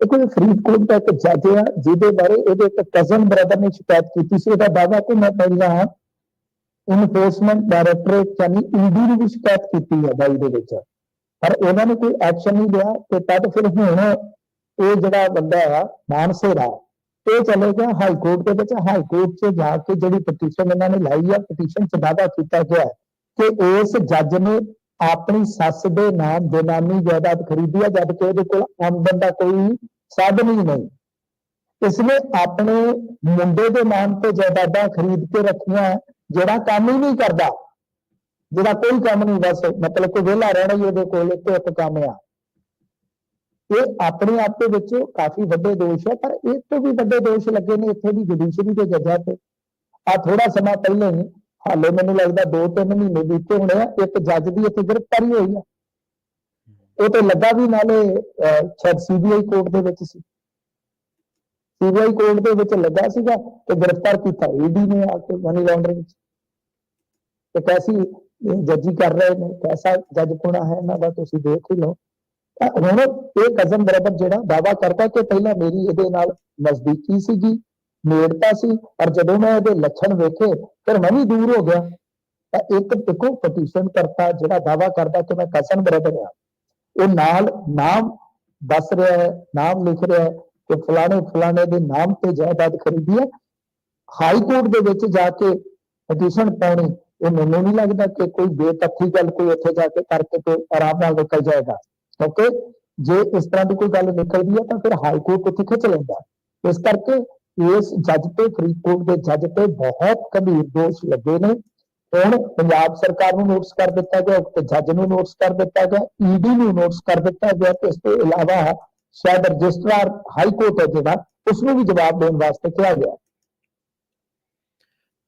देखो ये फरीदकोट का एक जज है जिहदे बारे इहदे एक कजन ब्रदर ने शिकायत की सी। इहदा दावा कि मैं पहला इनफोर्समेंट डायरैक्टरेट यानी ईडी ਨੂੰ भी शिकायत की है बाई दे विच, पर उन्होंने कोई एक्शन नहीं लिया। तो तद फिर हुण ये जिहड़ा बंदा है मानसेरा ये चले गया हाई कोर्ट के विच। हाई कोर्ट च जाके जिहड़ी पटीशन इन्होंने लाई है, पटीशन च दावा किया गया कि इस जज ने अपनी सस दे नाम बेनामी जायदाद खरीदी है, जबकि उहदे कोल आमदन का कोई साधन ही नहीं। इसने अपने मुंडे के नाम पर जायदादा खरीद के रखिया, जिहड़ा काम ही नहीं करता, जिहड़ा कोई काम नहीं, बस मतलब कोई वेला रहना ही उहदे कोल एक काम आ। ये अपने आप के विच काफी वड्डे दोष है, पर इस तो भी वड्डे दोष लगे ने इत्थे भी जुडिशरी के जजां ते। आ थोड़ा समय पहले ही हाले मैनूं लगदा 2-3 महीने बीते होने आ, एक जज की इत्थे गिरफ्तारी हुई है। वो तो लगा भी नाले शायद सीबीआई कोर्ट दे विच सी, सीबीआई कोर्ट दे विच लगा सीगा ते गिरफ्तार किया ईडी ने आके मनी लॉन्ड्रिंग। तो कैसी जजी कर रहे हैं, कैसा जज पुणा है इन्हां दा तुसीं देख ही लो। हुण ये कजन ब्रदर जिहड़ा दावा करता कि पहला मेरी इहदे नाल नजदीकी सीगी, नेड़ता सी, और जदों मैं इहदे लक्षण वेखे फिर मैं भी दूर हो गया। तो एक देखो पटीशन करता जिहड़ा दावा करता कि मैं कजन ब्रदर हाँ, वो नाल नाम दस रहा है, नाम लिख रहा है कि फलाने फलाने के नाम पे जायदाद खरीदी है। हाई कोर्ट दे विच जाके पटीशन पाउणी, ये मैनूं नहीं लगता कि कोई बेतथी गल कोई उत्थे जाके करके तो आराम नाल निकल जाएगा, क्योंकि जे इस तरह की कोई गल निकलती है तो फिर हाई कोर्ट उत्थे खिंच लैंदा। इस करके इस जज पे फरीदकोट के जज पे बहुत गंभीर दोष लगे ने। हुण पंजाब सरकार नूं नोटिस कर दिता गया, ते जज नूं नोटिस कर दिता गया, ईडी नूं नोटिस कर दिता गया, ते इस तो इलावा शायद रजिस्ट्रार हाई कोर्ट है जिहड़ा उसनूं भी जवाब देण वास्ते कहा गया।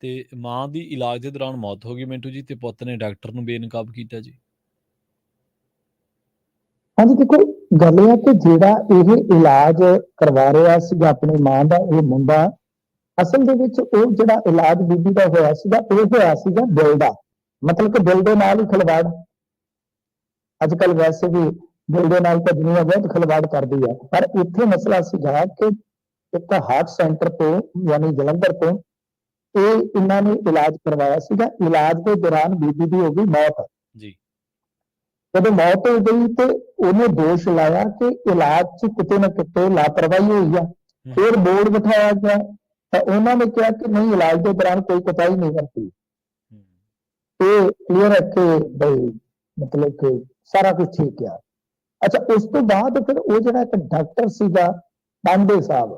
ਤੇ ਮਾਂ ਦੀ ਇਲਾਜ ਦੇ ਦੌਰਾਨ ਮੌਤ ਹੋ ਗਈ ਮਿੰਟੂ ਜੀ, ਤੇ ਪੁੱਤ ਨੇ ਡਾਕਟਰ ਨੂੰ ਬੇਨਕਾਬ ਕੀਤਾ ਜੀ। हाँ जी, देखो गल है कि जिहड़ा ये इलाज करवा रहा सीगा अपनी मां का ये मुंडा, असल दे विच वो जिहड़ा इलाज बीबी का होया सीगा वो होया सीगा दिल दा, मतलब कि दिल दे नाल ही खिलवाड़। अजकल वैसे भी दिल दे नाल तां दुनिया बहुत खिलवाड़ करदी है, पर इत्थे मसला सीगा कि एक हार्ट सेंटर तो यानी जलंधर तो ये इन्होंने इलाज करवाया सीगा। इलाज के दौरान बीबी की हो गई मौत जी। जब मौत हो गई तो उन्हें दोष लाया कि इलाज च किते ना किते लापरवाही हुई है। फिर बोर्ड बिठाया गया तो उन्होंने कहा कि नहीं इलाज के दौरान कोई कोताही नहीं करती, ये क्लियर है कि भाई मतलब कि सारा कुछ ठीक है। अच्छा, उस तो बाद फिर वो जो एक डॉक्टर सीगा पांडे साहब,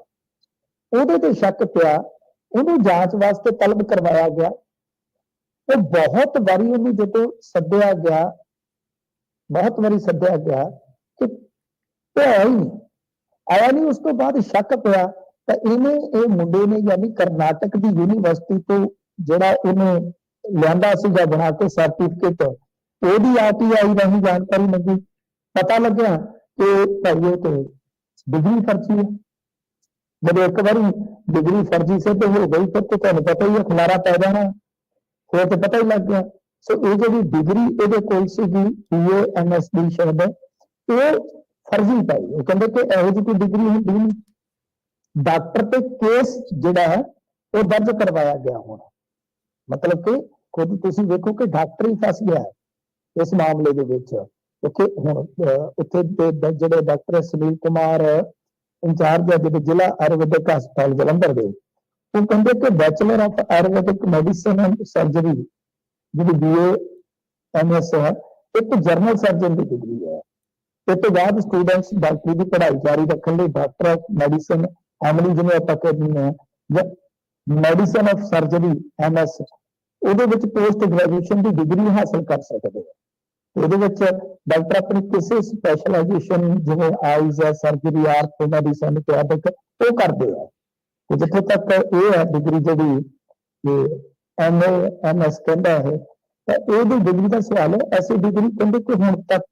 ਉਹਦੇ ਤੇ शक पिया, ਉਹਨੂੰ जांच वास्ते तलब करवाया गया। वो बहुत बारी ਉਹਨੂੰ ਜਦੋਂ सद्दिया गया, बहुत बारी सद्दिया गया कि आया ही नहीं, आया नहीं। उस तो बाद शक पिया तो इन्हें ये मुंडे ने यानी करनाटक की यूनीवर्सिटी तो जिहड़ा उन्हें लियांदा सीगा बना के सर्टिफिकेट, ओदी आरटीआई राही जानकारी मंगी, पता लग्या कि भाई ये तो डिग्री फर्जी है। जब एक बार डिग्री फर्जी से तो हो गई फिर तो तुहानूं पता ही है खलारा पै जाना, फिर तो पता ही लग गया। सो ये जी डिग्री ये कोल सीगी BA MSD शब्द, ये ਫਰਜ਼ੀ ਪਾਈ। ਉਹ ਕਹਿੰਦੇ ਕਿ ਇਹੋ ਜਿਹੀ ਕੋਈ ਡਿਗਰੀ ਹੁੰਦੀ ਨਹੀਂ। ਡਾਕਟਰ ਤੇ ਕੇਸ ਜਿਹੜਾ ਹੈ ਉਹ ਦਰਜ ਕਰਵਾਇਆ ਗਿਆ ਹੁਣ, ਮਤਲਬ ਕਿ ਖੁਦ ਤੁਸੀਂ ਵੇਖੋ ਕਿ ਡਾਕਟਰ ਹੀ ਫਸ ਗਿਆ ਹੈ ਇਸ ਮਾਮਲੇ ਦੇ ਵਿੱਚ। ਕਿਉਂਕਿ ਹੁਣ ਉੱਥੇ ਦੇ ਜਿਹੜੇ ਡਾਕਟਰ ਸੁਨੀਲ ਕੁਮਾਰ ਇੰਚਾਰਜ ਹੈ ਜਿਹੜੇ ਜ਼ਿਲ੍ਹਾ ਆਯੁਰਵੈਦਿਕ ਹਸਪਤਾਲ ਜਲੰਧਰ ਦੇ, ਉਹ ਕਹਿੰਦੇ ਕਿ bachelor of Ayurvedic medicine and surgery ਜਿਹੜੀ BA-MS ਹੈ, ਇੱਕ ਜਨਰਲ ਸਰਜਨ ਦੀ ਡਿਗਰੀ ਹੈ। ਇਸ ਤੋਂ ਬਾਅਦ ਸਟੂਡੈਂਟਸ ਡਾਕਟਰੀ ਦੀ ਪੜ੍ਹਾਈ ਜਾਰੀ ਰੱਖਣ ਲਈ ਡਾਕਟਰ ਆਫ ਮੈਡੀਸਨ ਐਮਡੀ ਜਿਹਨੂੰ ਆਪਾਂ ਕਹਿੰਦੇ ਹਾਂ, ਜਾਂ ਮੈਡੀਸਨ ਆਫ ਸਰਜਰੀ MS, ਉਹਦੇ ਵਿੱਚ ਪੋਸਟ ਗ੍ਰੈਜੂਏਸ਼ਨ ਦੀ ਡਿਗਰੀ ਹਾਸਲ ਕਰ ਸਕਦੇ ਆ। ਉਹਦੇ ਵਿੱਚ ਡਾਕਟਰ ਆਪਣੀ ਕਿਸੇ ਸਪੈਸ਼ਲਾਈਜੇਸ਼ਨ ਜਿਵੇਂ ਆਈਜ਼ ਹੈ, ਸਰਜਰੀ, ਆਰਥੋ ਮੈਡੀਸਨ ਇਤਿਆਦਿਕ ਉਹ ਕਰਦੇ ਆ। ਤੇ ਜਿੱਥੇ ਤੱਕ ਇਹ ਹੈ ਡਿਗਰੀ ਜਿਹੜੀ MA-MS ਕਹਿੰਦਾ ਹੈ, ਤਾਂ ਇਹਦੀ ਡਿਗਰੀ ਦਾ ਸਵਾਲ ਹੈ। ਐਸੀ ਡਿਗਰੀ ਕਹਿੰਦੇ ਕਿ ਹੁਣ ਤੱਕ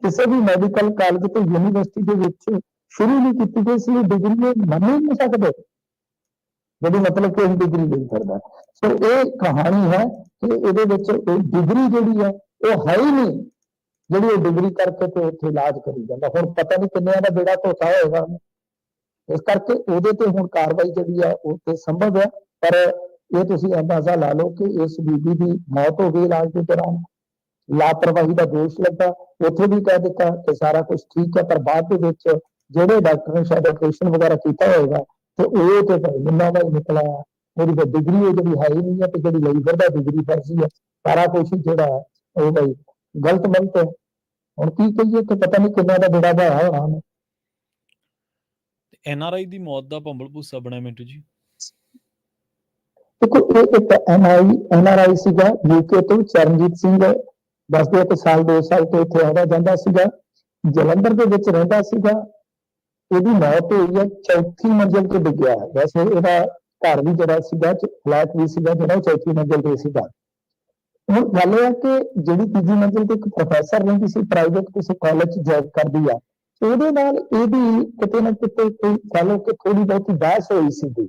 ਕਿਸੇ ਵੀ ਮੈਡੀਕਲ ਕਾਲਜ ਤੇ ਯੂਨੀਵਰਸਿਟੀ ਦੇ ਵਿੱਚ ਸ਼ੁਰੂ ਨਹੀਂ ਕੀਤੀ ਗਈ, ਇਸ ਲਈ ਡਿਗਰੀ ਇਹ ਮੰਨ ਹੀ ਨਹੀਂ ਸਕਦੇ ਜਿਹੜੀ ਮਤਲਬ ਕਿ ਡਿਗਰੀ ਨਹੀਂ ਕਰਦਾ। ਸੋ ਇਹ ਕਹਾਣੀ ਹੈ ਕਿ ਇਹਦੇ ਵਿੱਚ ਡਿਗਰੀ ਜਿਹੜੀ ਹੈ ਉਹ ਹੈ ਹੀ ਨਹੀਂ, ਜਿਹੜੀ ਉਹ ਡਿਗਰੀ ਕਰਕੇ ਤੇ ਉੱਥੇ ਇਲਾਜ ਕਰੀ ਜਾਂਦਾ। ਹੁਣ ਪਤਾ ਨਹੀਂ ਕਿੰਨਿਆਂ ਦਾ ਬੇੜਾ ਧੋਤਾ ਹੋਏਗਾ, ਇਸ ਕਰਕੇ ਉਹਦੇ ਤੇ ਹੁਣ ਕਾਰਵਾਈ ਜਿਹੜੀ ਹੈ ਉਹ ਤੇ ਸੰਭਵ ਹੈ। ਪਰ ਇਹ ਤੁਸੀਂ ਅੰਦਾਜ਼ਾ ਲਾ ਲਓ ਕਿ ਇਸ ਬੀਬੀ ਦੀ ਮੌਤ ਹੋ ਗਈ ਇਲਾਜ ਦੇ ਦੌਰਾਨ, ਲਾਪਰਵਾਹੀ ਦਾ ਦੋਸ਼ ਲੱਗਾ, ਉੱਥੇ ਵੀ ਕਹਿ ਦਿੱਤਾ ਕਿ ਸਾਰਾ ਕੁਝ ਠੀਕ ਹੈ, ਪਰ ਬਾਅਦ ਦੇ ਵਿੱਚ ਜਿਹੜੇ ਡਾਕਟਰ ਨੇ ਸ਼ਾਇਦ ਆਪਰੇਸ਼ਨ ਵਗੈਰਾ ਕੀਤਾ ਹੋਏਗਾ ਤੇ ਉਹ ਤੇ ਭਾਈ ਜਿੰਨਾ ਦਾ ਹੀ ਨਿਕਲਿਆ, ਉਹਦੀ ਤਾਂ ਡਿਗਰੀ ਉਹ ਜਿਹੜੀ ਹੈ ਹੀ ਨਹੀਂ ਹੈ, ਤੇ ਜਿਹੜੀ ਲਈ ਫਿਰਦਾ ਡਿਗਰੀ ਫਰਜ਼ੀ ਹੈ, ਸਾਰਾ ਕੁਝ ਜਿਹੜਾ ਹੈ ਉਹ ਭਾਈ ਗਲਤ ਮਲਤ ਹੈ। ਹੁਣ ਕੀ ਕਹੀਏ ਕਿ ਪਤਾ ਨਹੀਂ ਕਿੰਨਾ ਦਾ ਬੇੜਾ ਭਾਇਆ ਹੋਣਾ ਉਹਨੇ। NRI ਦੀ ਮੌਤ ਦਾ ਭੰਬਲ ਭੂਸਾ ਬਣਿਆ ਮਿੰਟੂ ਜੀ। ਦੇਖੋ ਇਹ ਇੱਕ NRI ਸੀਗਾ UK ਤੋਂ, ਚਰਨਜੀਤ ਸਿੰਘ, ਦੱਸਦੇ ਕਿ ਸਾਲ 2 ਸਾਲ ਤੋਂ ਇੱਥੇ ਆਉਂਦਾ ਜਾਂਦਾ ਸੀਗਾ, ਜਲੰਧਰ ਦੇ ਵਿੱਚ ਰਹਿੰਦਾ ਸੀਗਾ। ਇਹਦੀ ਮੌਤ ਹੋਈ ਹੈ 4ਥੀ ਮੰਜ਼ਿਲ ਤੇ ਡਿੱਗਿਆ। ਵੈਸੇ ਇਹਦਾ ਘਰ ਵੀ ਜਿਹੜਾ ਸੀਗਾ, ਫਲੈਟ ਵੀ ਸੀਗਾ ਜਿਹੜਾ, ਉਹ 4ਥੀ ਮੰਜ਼ਿਲ ਤੇ ਸੀਗਾ। ਹੁਣ ਗੱਲ ਇਹ ਹੈ ਕਿ ਜਿਹੜੀ 3ਜੀ ਮੰਜ਼ਿਲ ਤੇ ਇੱਕ ਪ੍ਰੋਫੈਸਰ ਰਹਿੰਦੀ ਸੀ, ਪ੍ਰਾਈਵੇਟ ਕਿਸੇ ਕਾਲਜ 'ਚ ਜੌਬ ਕਰਦੀ ਆ, ਉਹਦੇ ਨਾਲ ਇਹਦੀ ਕਿਤੇ ਨਾ ਕਿਤੇ ਕੋਈ ਕਹ ਲਓ ਕਿ ਥੋੜੀ ਬਹੁਤੀ ਬਹਿਸ ਹੋਈ ਸੀਗੀ।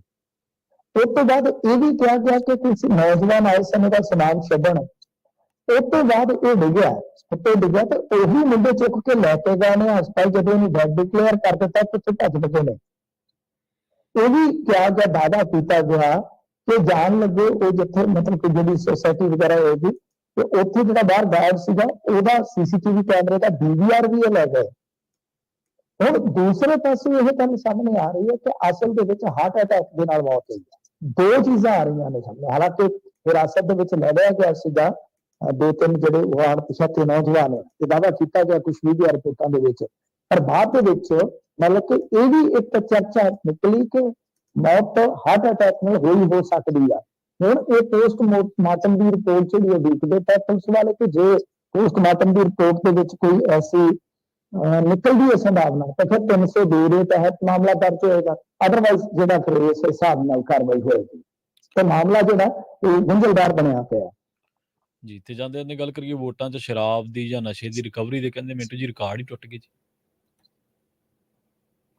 ਉਸ ਤੋਂ ਬਾਅਦ ਇਹ ਵੀ ਕਿਹਾ ਗਿਆ ਕਿ ਕਿਸੇ ਨੌਜਵਾਨ ਆਏ ਸਨ ਇਹਦਾ ਸਮਾਨ ਛੱਡਣ, ਉਸ ਤੋਂ ਬਾਅਦ ਇਹ ਡਿੱਗਿਆ, ਉੱਤੇ ਡਿੱਗਿਆ ਤੇ ਉਹੀ ਮੁੰਡੇ ਚੁੱਕ ਕੇ ਲੈ ਕੇ ਗਏ ਨੇ ਹਸਪਤਾਲ। ਜਦੋਂ ਇਹਨੂੰ ਡੈਡ ਡਿਕਲੇਅਰ ਕਰ ਦਿੱਤਾ ਕਿੱਥੇ ਭੱਜ ਗਏ ਨੇ। ਇਹ ਵੀ ਕਿਹਾ ਗਿਆ, ਦਾਅਵਾ ਕੀਤਾ ਗਿਆ ਕਿ ਜਾਣ ਲੱਗੇ ਉਹ ਜਿੱਥੇ ਮਤਲਬ ਕਿ ਜਿਹੜੀ ਸੋਸਾਇਟੀ ਵਗੈਰਾ ਹੋਏਗੀ, ਤੇ ਉੱਥੇ ਜਿਹੜਾ ਬਾਹਰ ਗਾਰਡ ਸੀਗਾ ਉਹਦਾ CCTV ਕੈਮਰੇ ਦਾ DVR ਵੀ ਇਹ ਲੈ ਗਏ। ਹੁਣ ਦੂਸਰੇ ਪਾਸੇ ਇਹ ਗੱਲ ਸਾਹਮਣੇ ਆ ਰਹੀ ਹੈ ਕਿ ਅਸਲ ਦੇ ਵਿੱਚ ਹਾਰਟ ਅਟੈਕ ਦੇ ਨਾਲ ਮੌਤ ਹੋਈ ਹੈ। ਦੋ ਚੀਜ਼ਾਂ ਆ ਰਹੀਆਂ ਨੇ ਸਾਹਮਣੇ। ਹਾਲਾਂਕਿ ਹਿਰਾਸਤ ਦੇ ਵਿੱਚ ਲੈ ਲਿਆ ਗਿਆ ਸੀਗਾ 2-3 ਜਿਹੜੇ ਉਹ ਅਣਪਛਾਤੇ ਨੌਜਵਾਨ, ਇਹ ਦਾਅਵਾ ਕੀਤਾ ਗਿਆ ਕੁਝ ਮੀਡੀਆ ਰਿਪੋਰਟਾਂ ਦੇ ਵਿੱਚ, ਪਰ ਬਾਅਦ ਦੇ ਵਿੱਚ ਮਤਲਬ ਕਿ ਇਹ ਵੀ ਇੱਕ ਚਰਚਾ ਨਿਕਲੀ ਕਿ ਮੌਤ ਹਾਰਟ ਅਟੈਕ ਨਾਲ ਹੋਈ ਹੋ ਸਕਦੀ ਆ। ਹੁਣ ਇਹ ਪੋਸਟਮਾਰਟਮ ਦੀ ਰਿਪੋਰਟ ਜਿਹੜੀ ਹੈ ਦੇਖਦੇ ਪਏ ਪੁਲਿਸ ਵਾਲੇ ਕਿ ਜੇ ਪੋਸਟਮਾਰਟਮ ਦੀ ਰਿਪੋਰਟ ਦੇ ਵਿੱਚ ਕੋਈ ਐਸੀ ਨਿਕਲਦੀ ਹੈ ਸੰਭਾਵਨਾ, ਤਾਂ ਫਿਰ 302 ਦੇ ਤਹਿਤ ਮਾਮਲਾ ਦਰਜ ਹੋਏਗਾ। ਅਦਰਵਾਈਜ਼ ਜਿਹੜਾ ਫਿਰ ਇਸ ਹਿਸਾਬ ਨਾਲ ਕਾਰਵਾਈ ਹੋਏਗੀ। ਤੇ ਮਾਮਲਾ ਜਿਹੜਾ ਇਹ ਗੁੰਝਲਦਾਰ ਬਣਿਆ ਪਿਆ ਜੀ। ਤੇ ਜਾਂਦੇ ਨੇ ਗੱਲ ਕਰੀਏ ਵੋਟਾਂ 'ਚ ਸ਼ਰਾਬ ਦੀ ਜਾਂ ਨਸ਼ੇ ਦੀ ਰਿਕਵਰੀ ਦੇ, ਕਹਿੰਦੇ ਮਿੰਟੂ ਜੀ ਰਿਕਾਰਡ ਹੀ ਟੁੱਟ ਗਏ ਜੀ।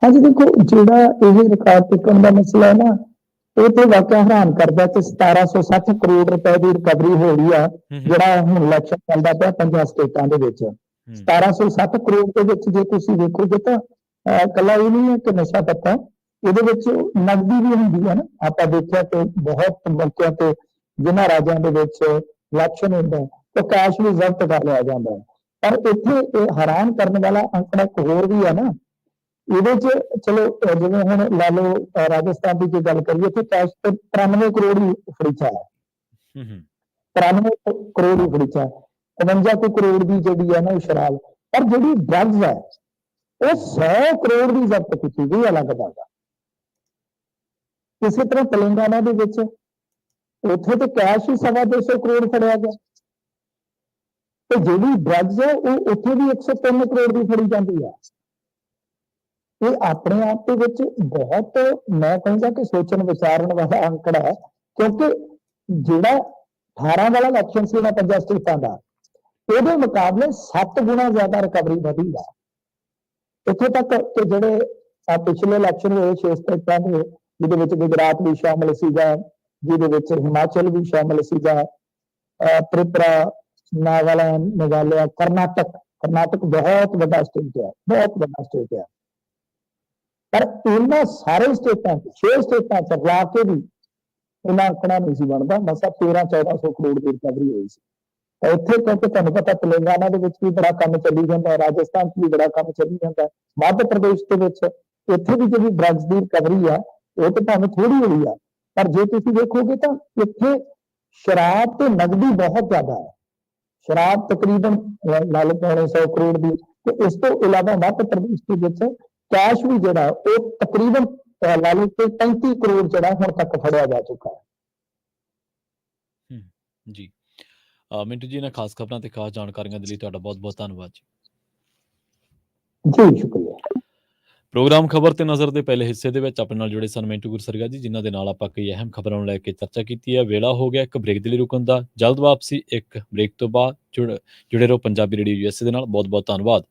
ਹਾਂਜੀ ਦੇਖੋ, ਜਿਹੜਾ ਇਹ ਰਿਕਾਰਡ ਟੁੱਟਣ ਦਾ ਮਸਲਾ ਹੈ ਨਾ, ਇਹ ਤੇ ਵਾਕਿਆ ਹੈਰਾਨ ਕਰਦਾ ਕਿ 1760 ਕਰੋੜ ਰੁਪਏ ਦੀ ਰਿਕਵਰੀ ਹੋ ਰਹੀ ਆ, ਜਿਹੜਾ ਹੁਣ ਇਲੈਕਸ਼ਨ ਚੱਲਦਾ ਪਿਆ 5 ਸਟੇਟਾਂ ਦੇ ਵਿੱਚ। 1760 ਕਰੋੜ ਦੇ ਵਿੱਚ ਜੇ ਤੁਸੀਂ ਵੇਖੋਗੇ ਤਾਂ ਇਕੱਲਾ ਇਹ ਨਹੀਂ ਹੈ ਕਿ ਨਸ਼ਾ ਪੱਤਾ, ਇਹਦੇ ਵਿੱਚ ਨਕਦੀ ਵੀ ਹੁੰਦੀ ਹੈ ਨਾ। ਆਪਾਂ ਦੇਖਿਆ ਕਿ ਬਹੁਤ ਮੌਕਿਆਂ ਤੇ ਜਿਨ੍ਹਾਂ ਰਾਜਾਂ ਦੇ ਵਿੱਚ ਇਲੈਕਸ਼ਨ ਹੁੰਦਾ ਤਾਂ ਕੈਸ਼ ਵੀ ਜ਼ਬਤ ਕਰ ਲਿਆ ਜਾਂਦਾ ਹੈ। ਪਰ ਇੱਥੇ ਇਹ ਹੈਰਾਨ ਕਰਨ ਵਾਲਾ ਅੰਕੜਾ ਇੱਕ ਹੋਰ ਵੀ ਹੈ ਨਾ, ਇਹਦੇ 'ਚ ਚਲੋ ਜਿਵੇਂ ਹੁਣ ਲਾ ਲਓ ਰਾਜਸਥਾਨ ਦੀ ਜੇ ਗੱਲ ਕਰੀਏ ਤਾਂ ਕੈਸ਼ ਤੇ 93 ਕਰੋੜ ਹੀ ਫੜੀਚਾ ਹੈ। 93 ਕਰੋੜ ਹੀ ਫੜੀਚਾ, 52 ਕਰੋੜ ਦੀ ਜਿਹੜੀ ਹੈ ਨਾ ਉਹ ਸ਼ਰਾਬ। ਪਰ ਜਿਹੜੀ ਡਰੱਗਸ ਹੈ ਉਹ 100 ਕਰੋੜ ਦੀ ਜ਼ਬਤ ਕੀਤੀ ਗਈ ਅਲੱਗ-ਅਲੱਗ। ਇਸੇ ਤਰ੍ਹਾਂ ਤੇਲੰਗਾਨਾ ਦੇ ਵਿੱਚ ਉੱਥੇ ਤੇ ਕੈਸ਼ ਹੀ 250 ਕਰੋੜ ਫੜਿਆ ਗਿਆ, ਤੇ ਜਿਹੜੀ ਡਰੱਗਸ ਹੈ ਉਹ ਉੱਥੇ ਵੀ 103 ਕਰੋੜ ਦੀ ਫੜੀ ਜਾਂਦੀ ਹੈ। ਇਹ ਆਪਣੇ ਆਪ ਦੇ ਵਿੱਚ ਬਹੁਤ, ਮੈਂ ਕਹਾਂਗਾ ਕਿ ਸੋਚਣ ਵਿਚਾਰਨ ਵਾਲਾ ਅੰਕੜਾ ਹੈ, ਕਿਉਂਕਿ ਜਿਹੜਾ 18 ਵਾਲਾ ਇਲੈਕਸ਼ਨ ਸੀ ਨਾ 5 ਸਟੇਟਾਂ ਦਾ, ਉਹਦੇ ਮੁਕਾਬਲੇ 7 ਗੁਣਾ ਜ਼ਿਆਦਾ ਰਿਕਵਰੀ ਵਧੀ ਹੈ। ਇੱਥੇ ਤੱਕ ਕਿ ਜਿਹੜੇ ਪਿਛਲੇ ਇਲੈਕਸ਼ਨ ਹੋਏ 6 ਸਟੇਟਾਂ ਦੇ, ਜਿਹਦੇ ਵਿੱਚ ਗੁਜਰਾਤ ਵੀ ਸ਼ਾਮਲ ਸੀਗਾ, ਜਿਹਦੇ ਵਿੱਚ ਹਿਮਾਚਲ ਵੀ ਸ਼ਾਮਲ ਸੀਗਾ, ਤ੍ਰਿਪੁਰਾ, ਨਾਗਾਲੈਂਡ, ਮੇਘਾਲਿਆ, ਕਰਨਾਟਕ, ਕਰਨਾਟਕ ਬਹੁਤ ਵੱਡਾ ਸਟੇਟ ਹੈ, ਬਹੁਤ ਵੱਡਾ ਸਟੇਟ ਹੈ। ਪਰ ਇਹਨਾਂ ਸਾਰੇ ਸਟੇਟਾਂ 6 ਸਟੇਟਾਂ 'ਚ ਰਲਾ ਕੇ ਵੀ ਇਹਨਾਂ ਅੰਕੜਾ ਨਹੀਂ ਸੀ ਬਣਦਾ। ਮਸਾ 1300-1400 ਕਰੋੜ ਦੀ ਰਿਕਵਰੀ ਹੋਈ ਸੀ। ਤਾਂ ਇੱਥੇ ਕਿਉਂਕਿ ਤੁਹਾਨੂੰ ਪਤਾ ਤੇਲੰਗਾਨਾ ਦੇ ਵਿੱਚ ਵੀ ਬੜਾ ਕੰਮ ਚੱਲੀ ਜਾਂਦਾ, ਰਾਜਸਥਾਨ 'ਚ ਵੀ ਬੜਾ ਕੰਮ ਚੱਲੀ ਜਾਂਦਾ, ਮੱਧ ਪ੍ਰਦੇਸ਼ ਦੇ ਵਿੱਚ ਇੱਥੇ ਵੀ ਜਿਹੜੀ ਡਰੱਗਸ ਦੀ ਰਿਕਵਰੀ ਆ ਉਹ ਤਾਂ ਭਾਵੇਂ ਥੋੜੀ ਹੋਈ ਆ, ਪਰ ਜੇ ਤੁਸੀਂ ਦੇਖੋਗੇ ਤਾਂ ਇੱਥੇ ਸ਼ਰਾਬ ਤੇ ਨਗਦੀ ਬਹੁਤ ਜ਼ਿਆਦਾ ਹੈ। ਸ਼ਰਾਬ ਤਕਰੀਬਨ ਲਾ ਲਓ 100 ਕਰੋੜ ਦੀ, ਤੇ ਇਸ ਤੋਂ ਇਲਾਵਾ ਮੱਧ ਪ੍ਰਦੇਸ਼ ਦੇ ਵਿੱਚ ਕੈਸ਼ ਵੀ ਜਿਹੜਾ ਉਹ ਤਕਰੀਬਨ ਲਾ ਲਓ ਕਿ 35 ਕਰੋੜ ਜਿਹੜਾ ਹੁਣ ਤੱਕ ਫੜਿਆ ਜਾ ਚੁੱਕਾ ਹੈ। ਜੀ ਮਿੰਟੂ ਜੀ, ਇਹਨਾਂ ਖਾਸ ਖਬਰਾਂ ਤੇ ਖਾਸ ਜਾਣਕਾਰੀਆਂ ਦੇ ਲਈ ਤੁਹਾਡਾ ਬਹੁਤ ਬਹੁਤ ਧੰਨਵਾਦ ਜੀ। ਜੀ ਸ਼ੁਕਰੀਆ। ਪ੍ਰੋਗਰਾਮ ਖਬਰ ਤੇ ਨਜ਼ਰ ਦੇ ਪਹਿਲੇ ਹਿੱਸੇ ਦੇ ਵਿੱਚ ਆਪਣੇ ਨਾਲ ਜੁੜੇ ਸਨ ਮਿੰਟੂ ਗੁਰਸਰਗਾ ਜੀ, ਜਿਨ੍ਹਾਂ ਦੇ ਨਾਲ ਆਪਾਂ ਕਈ ਅਹਿਮ ਖਬਰਾਂ ਨੂੰ ਲੈ ਕੇ ਚਰਚਾ ਕੀਤੀ ਹੈ। ਵੇਲਾ ਹੋ ਗਿਆ ਇੱਕ ਬ੍ਰੇਕ ਦੇ ਲਈ ਰੁਕਣ ਦਾ, ਜਲਦ ਵਾਪਸੀ ਇੱਕ ਬ੍ਰੇਕ ਤੋਂ ਬਾਅਦ। ਜੁੜੇ ਰਹੋ ਪੰਜਾਬੀ ਰੇਡੀਓ USA ਦੇ ਨਾਲ। ਬਹੁਤ ਬਹੁਤ ਧੰਨਵਾਦ।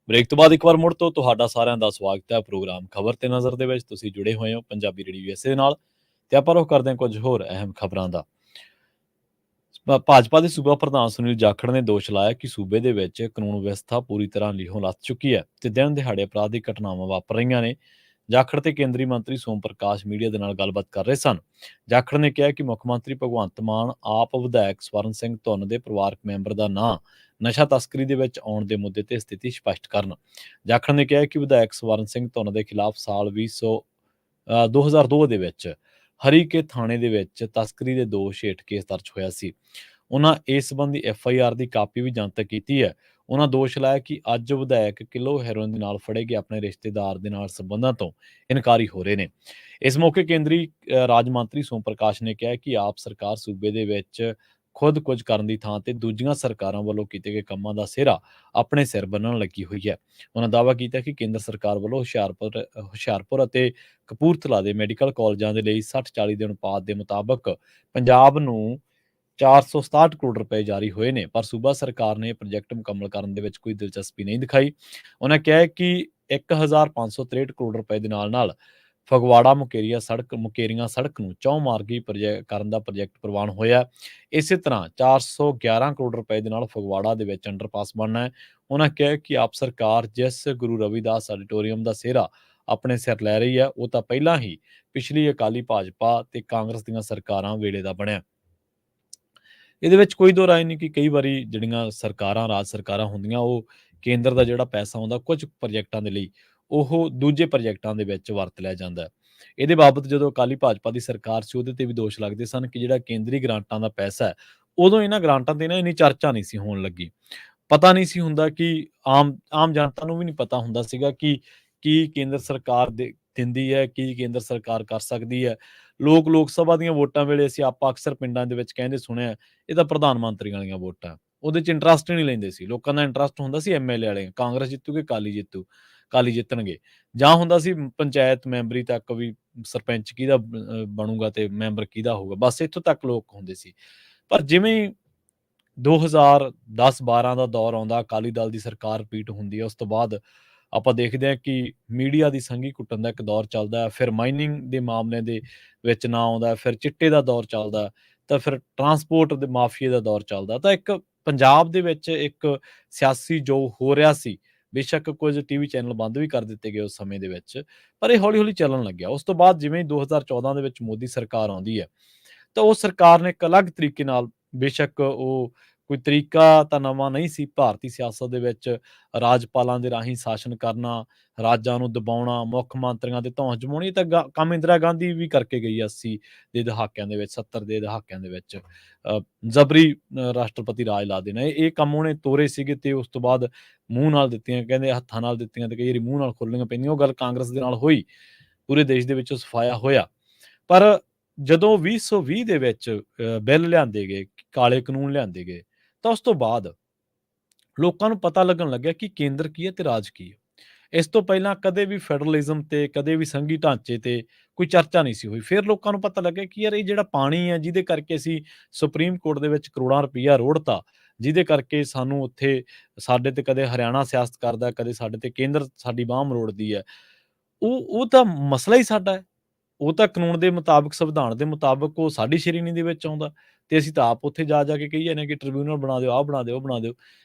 ਬ੍ਰੇਕ ਤੋਂ ਬਾਅਦ ਇੱਕ ਵਾਰ ਮੁੜ ਤੋਂ ਤੁਹਾਡਾ ਸਾਰਿਆਂ ਦਾ ਸਵਾਗਤ ਹੈ ਪ੍ਰੋਗਰਾਮ ਖਬਰ ਤੇ ਨਜ਼ਰ ਦੇ ਵਿੱਚ। ਤੁਸੀਂ ਜੁੜੇ ਹੋਏ ਹੋ ਪੰਜਾਬੀ ਰੇਡੀਓ ਯੂਐਸਏ ਨਾਲ ਤੇ ਆਪਾਂ ਰੁਖ ਕਰਦੇ ਹਾਂ ਕੁਝ ਹੋਰ ਅਹਿਮ ਖਬਰਾਂ ਦਾ। ਭਾਜਪਾ ਦੇ ਸੂਬਾ ਪ੍ਰਧਾਨ ਸੁਨੀਲ ਜਾਖੜ ਨੇ ਦੋਸ਼ ਲਾਇਆ ਕਿ ਸੂਬੇ ਦੇ ਵਿੱਚ ਕਾਨੂੰਨ ਵਿਵਸਥਾ ਪੂਰੀ ਤਰ੍ਹਾਂ ਲੀਹੋਂ ਲੱਥ ਚੁੱਕੀ ਹੈ ਤੇ ਦਿਨ ਦਿਹਾੜੇ ਅਪਰਾਧਿਕ ਘਟਨਾਵਾਂ ਵਾਪਰ ਰਹੀਆਂ ਨੇ। ਜਾਖੜ ਤੇ ਕੇਂਦਰੀ ਮੰਤਰੀ ਸੋਮ ਪ੍ਰਕਾਸ਼ ਮੀਡੀਆ ਦੇ ਨਾਲ ਗੱਲਬਾਤ ਕਰ ਰਹੇ ਸਨ। ਜਾਖੜ ਨੇ ਕਿਹਾ ਕਿ ਮੁੱਖ ਮੰਤਰੀ ਭਗਵੰਤ ਮਾਨ ਆਪ ਵਿਧਾਇਕ ਸਵਰਨ ਸਿੰਘ ਧੁੰਨ ਦੇ ਪਰਿਵਾਰਕ ਮੈਂਬਰ ਦਾ ਨਾਂ ਨਸ਼ਾ ਤਸਕਰੀ ਦੇ ਵਿੱਚ ਆਉਣ ਦੇ ਮੁੱਦੇ ਤੇ ਸਥਿਤੀ ਸਪਸ਼ਟ ਕਰਨ। ਜਾਖੜ ਨੇ ਕਿਹਾ ਕਿ ਵਿਧਾਇਕ ਸਵਰਨ ਸਿੰਘ ਧੁੰਨ ਦੇ ਖਿਲਾਫ ਸਾਲ 2002 ਦੇ ਵਿੱਚ ਹਰੀਕੇ ਥਾਣੇ ਦੇ ਵਿੱਚ ਤਸਕਰੀ ਦੇ ਦੋਸ਼ ਹੇਠ ਕੇਸ ਦਰਜ ਹੋਇਆ ਸੀ। ਉਹਨਾਂ ਇਸ ਸੰਬੰਧੀ FIR ਦੀ ਕਾਪੀ ਵੀ ਜਨਤਕ ਕੀਤੀ ਹੈ। ਉਹਨਾਂ ਦੋਸ਼ ਲਾਇਆ ਕਿ ਅੱਜ ਵਿਧਾਇਕ ਕਿਲੋ ਹੈਰੋਇਨ ਦੇ ਨਾਲ ਫੜੇ ਗਏ ਆਪਣੇ ਰਿਸ਼ਤੇਦਾਰ ਦੇ ਨਾਲ ਸੰਬੰਧਾਂ ਤੋਂ ਇਨਕਾਰੀ ਹੋ ਰਹੇ ਨੇ। ਇਸ ਮੌਕੇ ਕੇਂਦਰੀ ਰਾਜ ਮੰਤਰੀ ਸੋਮ ਪ੍ਰਕਾਸ਼ ਨੇ ਕਿਹਾ ਕਿ ਆਪ ਸਰਕਾਰ ਸੂਬੇ ਦੇ ਵਿੱਚ ਖੁਦ ਕੁਝ ਕਰਨ ਦੀ ਥਾਂ ਤੇ ਦੂਜੀਆਂ ਸਰਕਾਰਾਂ ਵੱਲੋਂ ਕੀਤੇ ਗਏ ਕੰਮਾਂ ਦਾ ਸਿਹਰਾ ਆਪਣੇ ਸਿਰ ਬੰਨ੍ਹਣ ਲੱਗੀ ਹੋਈ ਹੈ। ਉਹਨਾਂ ਦਾਅਵਾ ਕੀਤਾ ਕਿ ਕੇਂਦਰ ਸਰਕਾਰ ਵੱਲੋਂ ਹੁਸ਼ਿਆਰਪੁਰ ਅਤੇ ਕਪੂਰਥਲਾ ਦੇ ਮੈਡੀਕਲ ਕਾਲਜਾਂ ਦੇ ਲਈ 60-40 ਦੇ ਅਨੁਪਾਤ ਦੇ ਮੁਤਾਬਕ ਪੰਜਾਬ ਨੂੰ 467 ਕਰੋੜ ਰੁਪਏ ਜਾਰੀ ਹੋਏ ਨੇ, ਪਰ ਸੂਬਾ ਸਰਕਾਰ ਨੇ ਇਹ ਪ੍ਰੋਜੈਕਟ ਮੁਕੰਮਲ ਕਰਨ ਦੇ ਵਿੱਚ ਕੋਈ ਦਿਲਚਸਪੀ ਨਹੀਂ ਦਿਖਾਈ। ਉਹਨਾਂ ਕਿਹਾ ਕਿ 1563 ਕਰੋੜ ਰੁਪਏ ਦੇ ਨਾਲ ਫਗਵਾੜਾ ਮੁਕੇਰੀਆਂ ਸੜਕ ਨੂੰ ਚੌਮਾਰਗੀ ਕਰਨ ਦਾ ਪ੍ਰੋਜੈਕਟ ਪ੍ਰਵਾਨ ਹੋਇਆ। ਇਸੇ ਤਰ੍ਹਾਂ 411 ਕਰੋੜ ਰੁਪਏ ਦੇ ਨਾਲ ਫਗਵਾੜਾ ਦੇ ਵਿੱਚ ਅੰਡਰਪਾਸ ਬਣਨਾ ਹੈ। ਉਹਨਾਂ ਕਿਹਾ ਕਿ ਆਪ ਸਰਕਾਰ ਜਿਸ ਗੁਰੂ ਰਵਿਦਾਸ ਆਡੀਟੋਰੀਅਮ ਦਾ ਸਿਹਰਾ ਆਪਣੇ ਸਿਰ ਲੈ ਰਹੀ ਹੈ, ਉਹ ਤਾਂ ਪਹਿਲਾਂ ਹੀ ਪਿਛਲੀ ਅਕਾਲੀ ਭਾਜਪਾ ਤੇ ਕਾਂਗਰਸ ਦੀਆਂ ਸਰਕਾਰਾਂ ਵੇਲੇ ਦਾ ਬਣਿਆ। ਇਹਦੇ ਵਿੱਚ ਕੋਈ ਦੋ ਰਾਏ ਨਹੀਂ ਕਿ ਕਈ ਵਾਰੀ ਜਿਹੜੀਆਂ ਸਰਕਾਰਾਂ ਰਾਜ ਸਰਕਾਰਾਂ ਹੁੰਦੀਆਂ ਉਹ ਕੇਂਦਰ ਦਾ ਜਿਹੜਾ ਪੈਸਾ ਆਉਂਦਾ ਕੁਝ ਪ੍ਰੋਜੈਕਟਾਂ ਦੇ ਲਈ ਉਹ ਦੂਜੇ ਪ੍ਰੋਜੈਕਟਾਂ ਦੇ ਵਿੱਚ ਵਰਤ ਲਿਆ ਜਾਂਦਾ ਹੈ। ਇਹਦੇ ਬਾਬਤ ਜਦੋਂ ਅਕਾਲੀ ਭਾਜਪਾ ਦੀ ਸਰਕਾਰ ਸੀ ਉਹਦੇ ਤੇ ਵੀ ਦੋਸ਼ ਲੱਗਦੇ ਸਨ ਕਿ ਜਿਹੜਾ ਕੇਂਦਰੀ ਗ੍ਰਾਂਟਾਂ ਦਾ ਪੈਸਾ ਹੈ ਉਦੋਂ ਇਹਨਾਂ ਗ੍ਰਾਂਟਾਂ ਤੇ ਨਾ ਇੰਨੀ ਚਰਚਾ ਨਹੀਂ ਸੀ ਹੋਣ ਲੱਗੀ। ਪਤਾ ਨਹੀਂ ਸੀ ਹੁੰਦਾ ਕਿ ਆਮ ਜਨਤਾ ਨੂੰ ਵੀ ਨਹੀਂ ਪਤਾ ਹੁੰਦਾ ਸੀਗਾ ਕਿ ਕੀ ਕੇਂਦਰ ਸਰਕਾਰ ਦਿੰਦੀ ਹੈ, ਕੀ ਕੇਂਦਰ ਸਰਕਾਰ ਕਰ ਸਕਦੀ ਹੈ। ਲੋਕ ਸਭਾ ਦੀਆਂ ਵੋਟਾਂ ਵੇਲੇ ਆਪਾਂ ਅਕਸਰ ਪਿੰਡਾਂ ਦੇ ਵਿੱਚ ਕਹਿੰਦੇ ਸੁਣਿਆ ਇਹ ਤਾਂ ਪ੍ਰਧਾਨ ਮੰਤਰੀ ਵਾਲੀਆਂ ਵੋਟਾਂ, ਉਹਦੇ 'ਚ ਇੰਟਰਸਟ ਹੀ ਨਹੀਂ ਲੈਂਦੇ ਸੀ। ਲੋਕਾਂ ਦਾ ਇੰਟਰਸਟ ਹੁੰਦਾ ਸੀ MLA ਵਾਲੇ, ਕਾਂਗਰਸ ਜਿੱਤੂਗੀ ਅਕਾਲੀ ਜਿੱਤਣਗੇ, ਜਾਂ ਹੁੰਦਾ ਸੀ ਪੰਚਾਇਤ ਮੈਂਬਰੀ ਤੱਕ ਵੀ ਸਰਪੰਚ ਕਿਹਦਾ ਬਣੂਗਾ ਤੇ ਮੈਂਬਰ ਕਿਹਦਾ ਹੋਊਗਾ, ਬਸ ਇੱਥੋਂ ਤੱਕ ਲੋਕ ਹੁੰਦੇ ਸੀ। ਪਰ ਜਿਵੇਂ ਹੀ 2010-12 ਦਾ ਦੌਰ ਆਉਂਦਾ, ਅਕਾਲੀ ਦਲ ਦੀ ਸਰਕਾਰ ਰਿਪੀਟ ਹੁੰਦੀ ਹੈ, ਉਸ ਤੋਂ ਬਾਅਦ ਆਪਾਂ ਦੇਖਦੇ ਹਾਂ ਕਿ ਮੀਡੀਆ ਦੀ ਸੰਘੀ ਕੁੱਟਣ ਦਾ ਇੱਕ ਦੌਰ ਚੱਲਦਾ ਹੈ, ਫਿਰ ਮਾਈਨਿੰਗ ਦੇ ਮਾਮਲਿਆਂ ਦੇ ਵਿੱਚ ਨਾਂ ਆਉਂਦਾ, ਫਿਰ ਚਿੱਟੇ ਦਾ ਦੌਰ ਚੱਲਦਾ, ਤਾਂ ਫਿਰ ਟਰਾਂਸਪੋਰਟ ਦੇ ਮਾਫੀਏ ਦਾ ਦੌਰ ਚੱਲਦਾ। ਤਾਂ ਇੱਕ ਪੰਜਾਬ ਦੇ ਵਿੱਚ ਇੱਕ ਸਿਆਸੀ ਜੋ ਹੋ ਰਿਹਾ ਸੀ, ਬੇਸ਼ੱਕ ਕੁਝ TV ਚੈਨਲ ਬੰਦ ਵੀ ਕਰ ਦਿੱਤੇ ਗਏ ਉਸ ਸਮੇਂ ਦੇ ਵਿੱਚ, ਪਰ ਇਹ ਹੌਲੀ-ਹੌਲੀ ਚੱਲਣ ਲੱਗਿਆ। ਉਸ ਤੋਂ ਬਾਅਦ ਜਿਵੇਂ 2014 ਦੇ ਵਿੱਚ ਮੋਦੀ ਸਰਕਾਰ ਆਉਂਦੀ ਹੈ, ਤਾਂ ਉਹ ਸਰਕਾਰ ਨੇ ਇੱਕ ਅਲੱਗ ਤਰੀਕੇ ਨਾਲ, ਬੇਸ਼ੱਕ ਉਹ ਕੋਈ ਤਰੀਕਾ ਤਾਂ ਨਵਾਂ ਨਹੀਂ ਸੀ, ਭਾਰਤੀ ਸਿਆਸਤ ਦੇ ਵਿੱਚ ਰਾਜਪਾਲਾਂ ਦੇ ਰਾਹੀਂ ਸ਼ਾਸਨ ਕਰਨਾ, ਰਾਜਾਂ ਨੂੰ ਦਬਾਉਣਾ, ਮੁੱਖ ਮੰਤਰੀਆਂ ਤੇ ਧੌਂਸ ਜਮਾਉਣੀ, ਇਹ ਤਾਂ ਕੰਮ ਇੰਦਰਾ ਗਾਂਧੀ ਵੀ ਕਰਕੇ ਗਈ 80 ਦੇ ਦਹਾਕਿਆਂ ਦੇ ਵਿੱਚ, 70 ਦੇ ਦਹਾਕਿਆਂ ਦੇ ਵਿੱਚ ਜ਼ਬਰੀ ਰਾਸ਼ਟਰਪਤੀ ਰਾਜ ਲਾ ਦੇਣਾ, ਇਹ ਕੰਮ ਉਹਨੇ ਤੋਰੇ ਸੀਗੇ ਤੇ ਉਸ ਤੋਂ ਬਾਅਦ ਮੂੰਹ ਨਾਲ ਦਿੱਤੀਆਂ, ਕਹਿੰਦੇ ਹੱਥਾਂ ਨਾਲ ਦਿੱਤੀਆਂ ਤੇ ਕਈ ਵਾਰੀ ਮੂੰਹ ਨਾਲ ਖੋਲ੍ਹਣੀਆਂ ਪੈਂਦੀਆਂ। ਉਹ ਗੱਲ ਕਾਂਗਰਸ ਦੇ ਨਾਲ ਹੋਈ, ਪੂਰੇ ਦੇਸ਼ ਦੇ ਵਿੱਚ ਸਫਾਇਆ ਹੋਇਆ। ਪਰ ਜਦੋਂ 2020 ਦੇ ਵਿੱਚ ਬਿੱਲ ਲਿਆਂਦੇ ਗਏ, ਕਾਲੇ ਕਾਨੂੰਨ ਲਿਆਂਦੇ ਗਏ, ਤਾਂ ਉਸ ਤੋਂ ਬਾਅਦ ਲੋਕਾਂ ਨੂੰ ਪਤਾ ਲੱਗਣ ਲੱਗਿਆ ਕਿ ਕੇਂਦਰ ਕੀ ਹੈ ਤੇ ਰਾਜ ਕੀ ਹੈ। ਇਸ ਤੋਂ ਪਹਿਲਾਂ ਕਦੇ ਵੀ ਫੈਡਰਲਿਜ਼ਮ ਤੇ ਕਦੇ ਵੀ ਸੰਘੀ ਢਾਂਚੇ ਤੇ ਕੋਈ ਚਰਚਾ ਨਹੀਂ ਸੀ ਹੋਈ। ਫਿਰ ਲੋਕਾਂ ਨੂੰ ਪਤਾ ਲੱਗਿਆ ਕਿ ਯਾਰ ਇਹ ਜਿਹੜਾ ਪਾਣੀ ਹੈ ਜਿਹਦੇ ਕਰਕੇ ਅਸੀਂ ਸੁਪਰੀਮ ਕੋਰਟ ਦੇ ਵਿੱਚ ਕਰੋੜਾਂ ਰੁਪਈਆ ਰੋੜਤਾ, ਜਿਹਦੇ ਕਰਕੇ ਸਾਨੂੰ ਉੱਥੇ ਸਾਡੇ ਤੇ ਕਦੇ ਹਰਿਆਣਾ ਸਿਆਸਤ ਕਰਦਾ, ਕਦੇ ਸਾਡੇ ਤੇ ਕੇਂਦਰ ਸਾਡੀ ਬਾਂਹ ਮਰੋੜਦੀ ਹੈ, ਉਹ ਤਾਂ ਮਸਲਾ ਹੀ ਸਾਡਾ ਹੈ। ਉਹ ਤਾਂ ਕਾਨੂੰਨ ਦੇ ਮੁਤਾਬਕ, ਸੰਵਿਧਾਨ ਦੇ ਮੁਤਾਬਕ ਉਹ ਸਾਡੀ ਸ਼੍ਰੇਣੀ ਦੇ ਵਿੱਚ ਆਉਂਦਾ ਤੇ ਅਸੀਂ ਤਾਂ ਆਪ ਉੱਥੇ ਜਾ ਕੇ ਕਹੀ ਜਾਂਦੇ ਕਿ ਟ੍ਰਿਬਿਊਨਲ ਬਣਾ ਦਿਓ, ਆਹ ਬਣਾ ਦਿਓ, ਉਹ ਬਣਾ ਦਿਓ।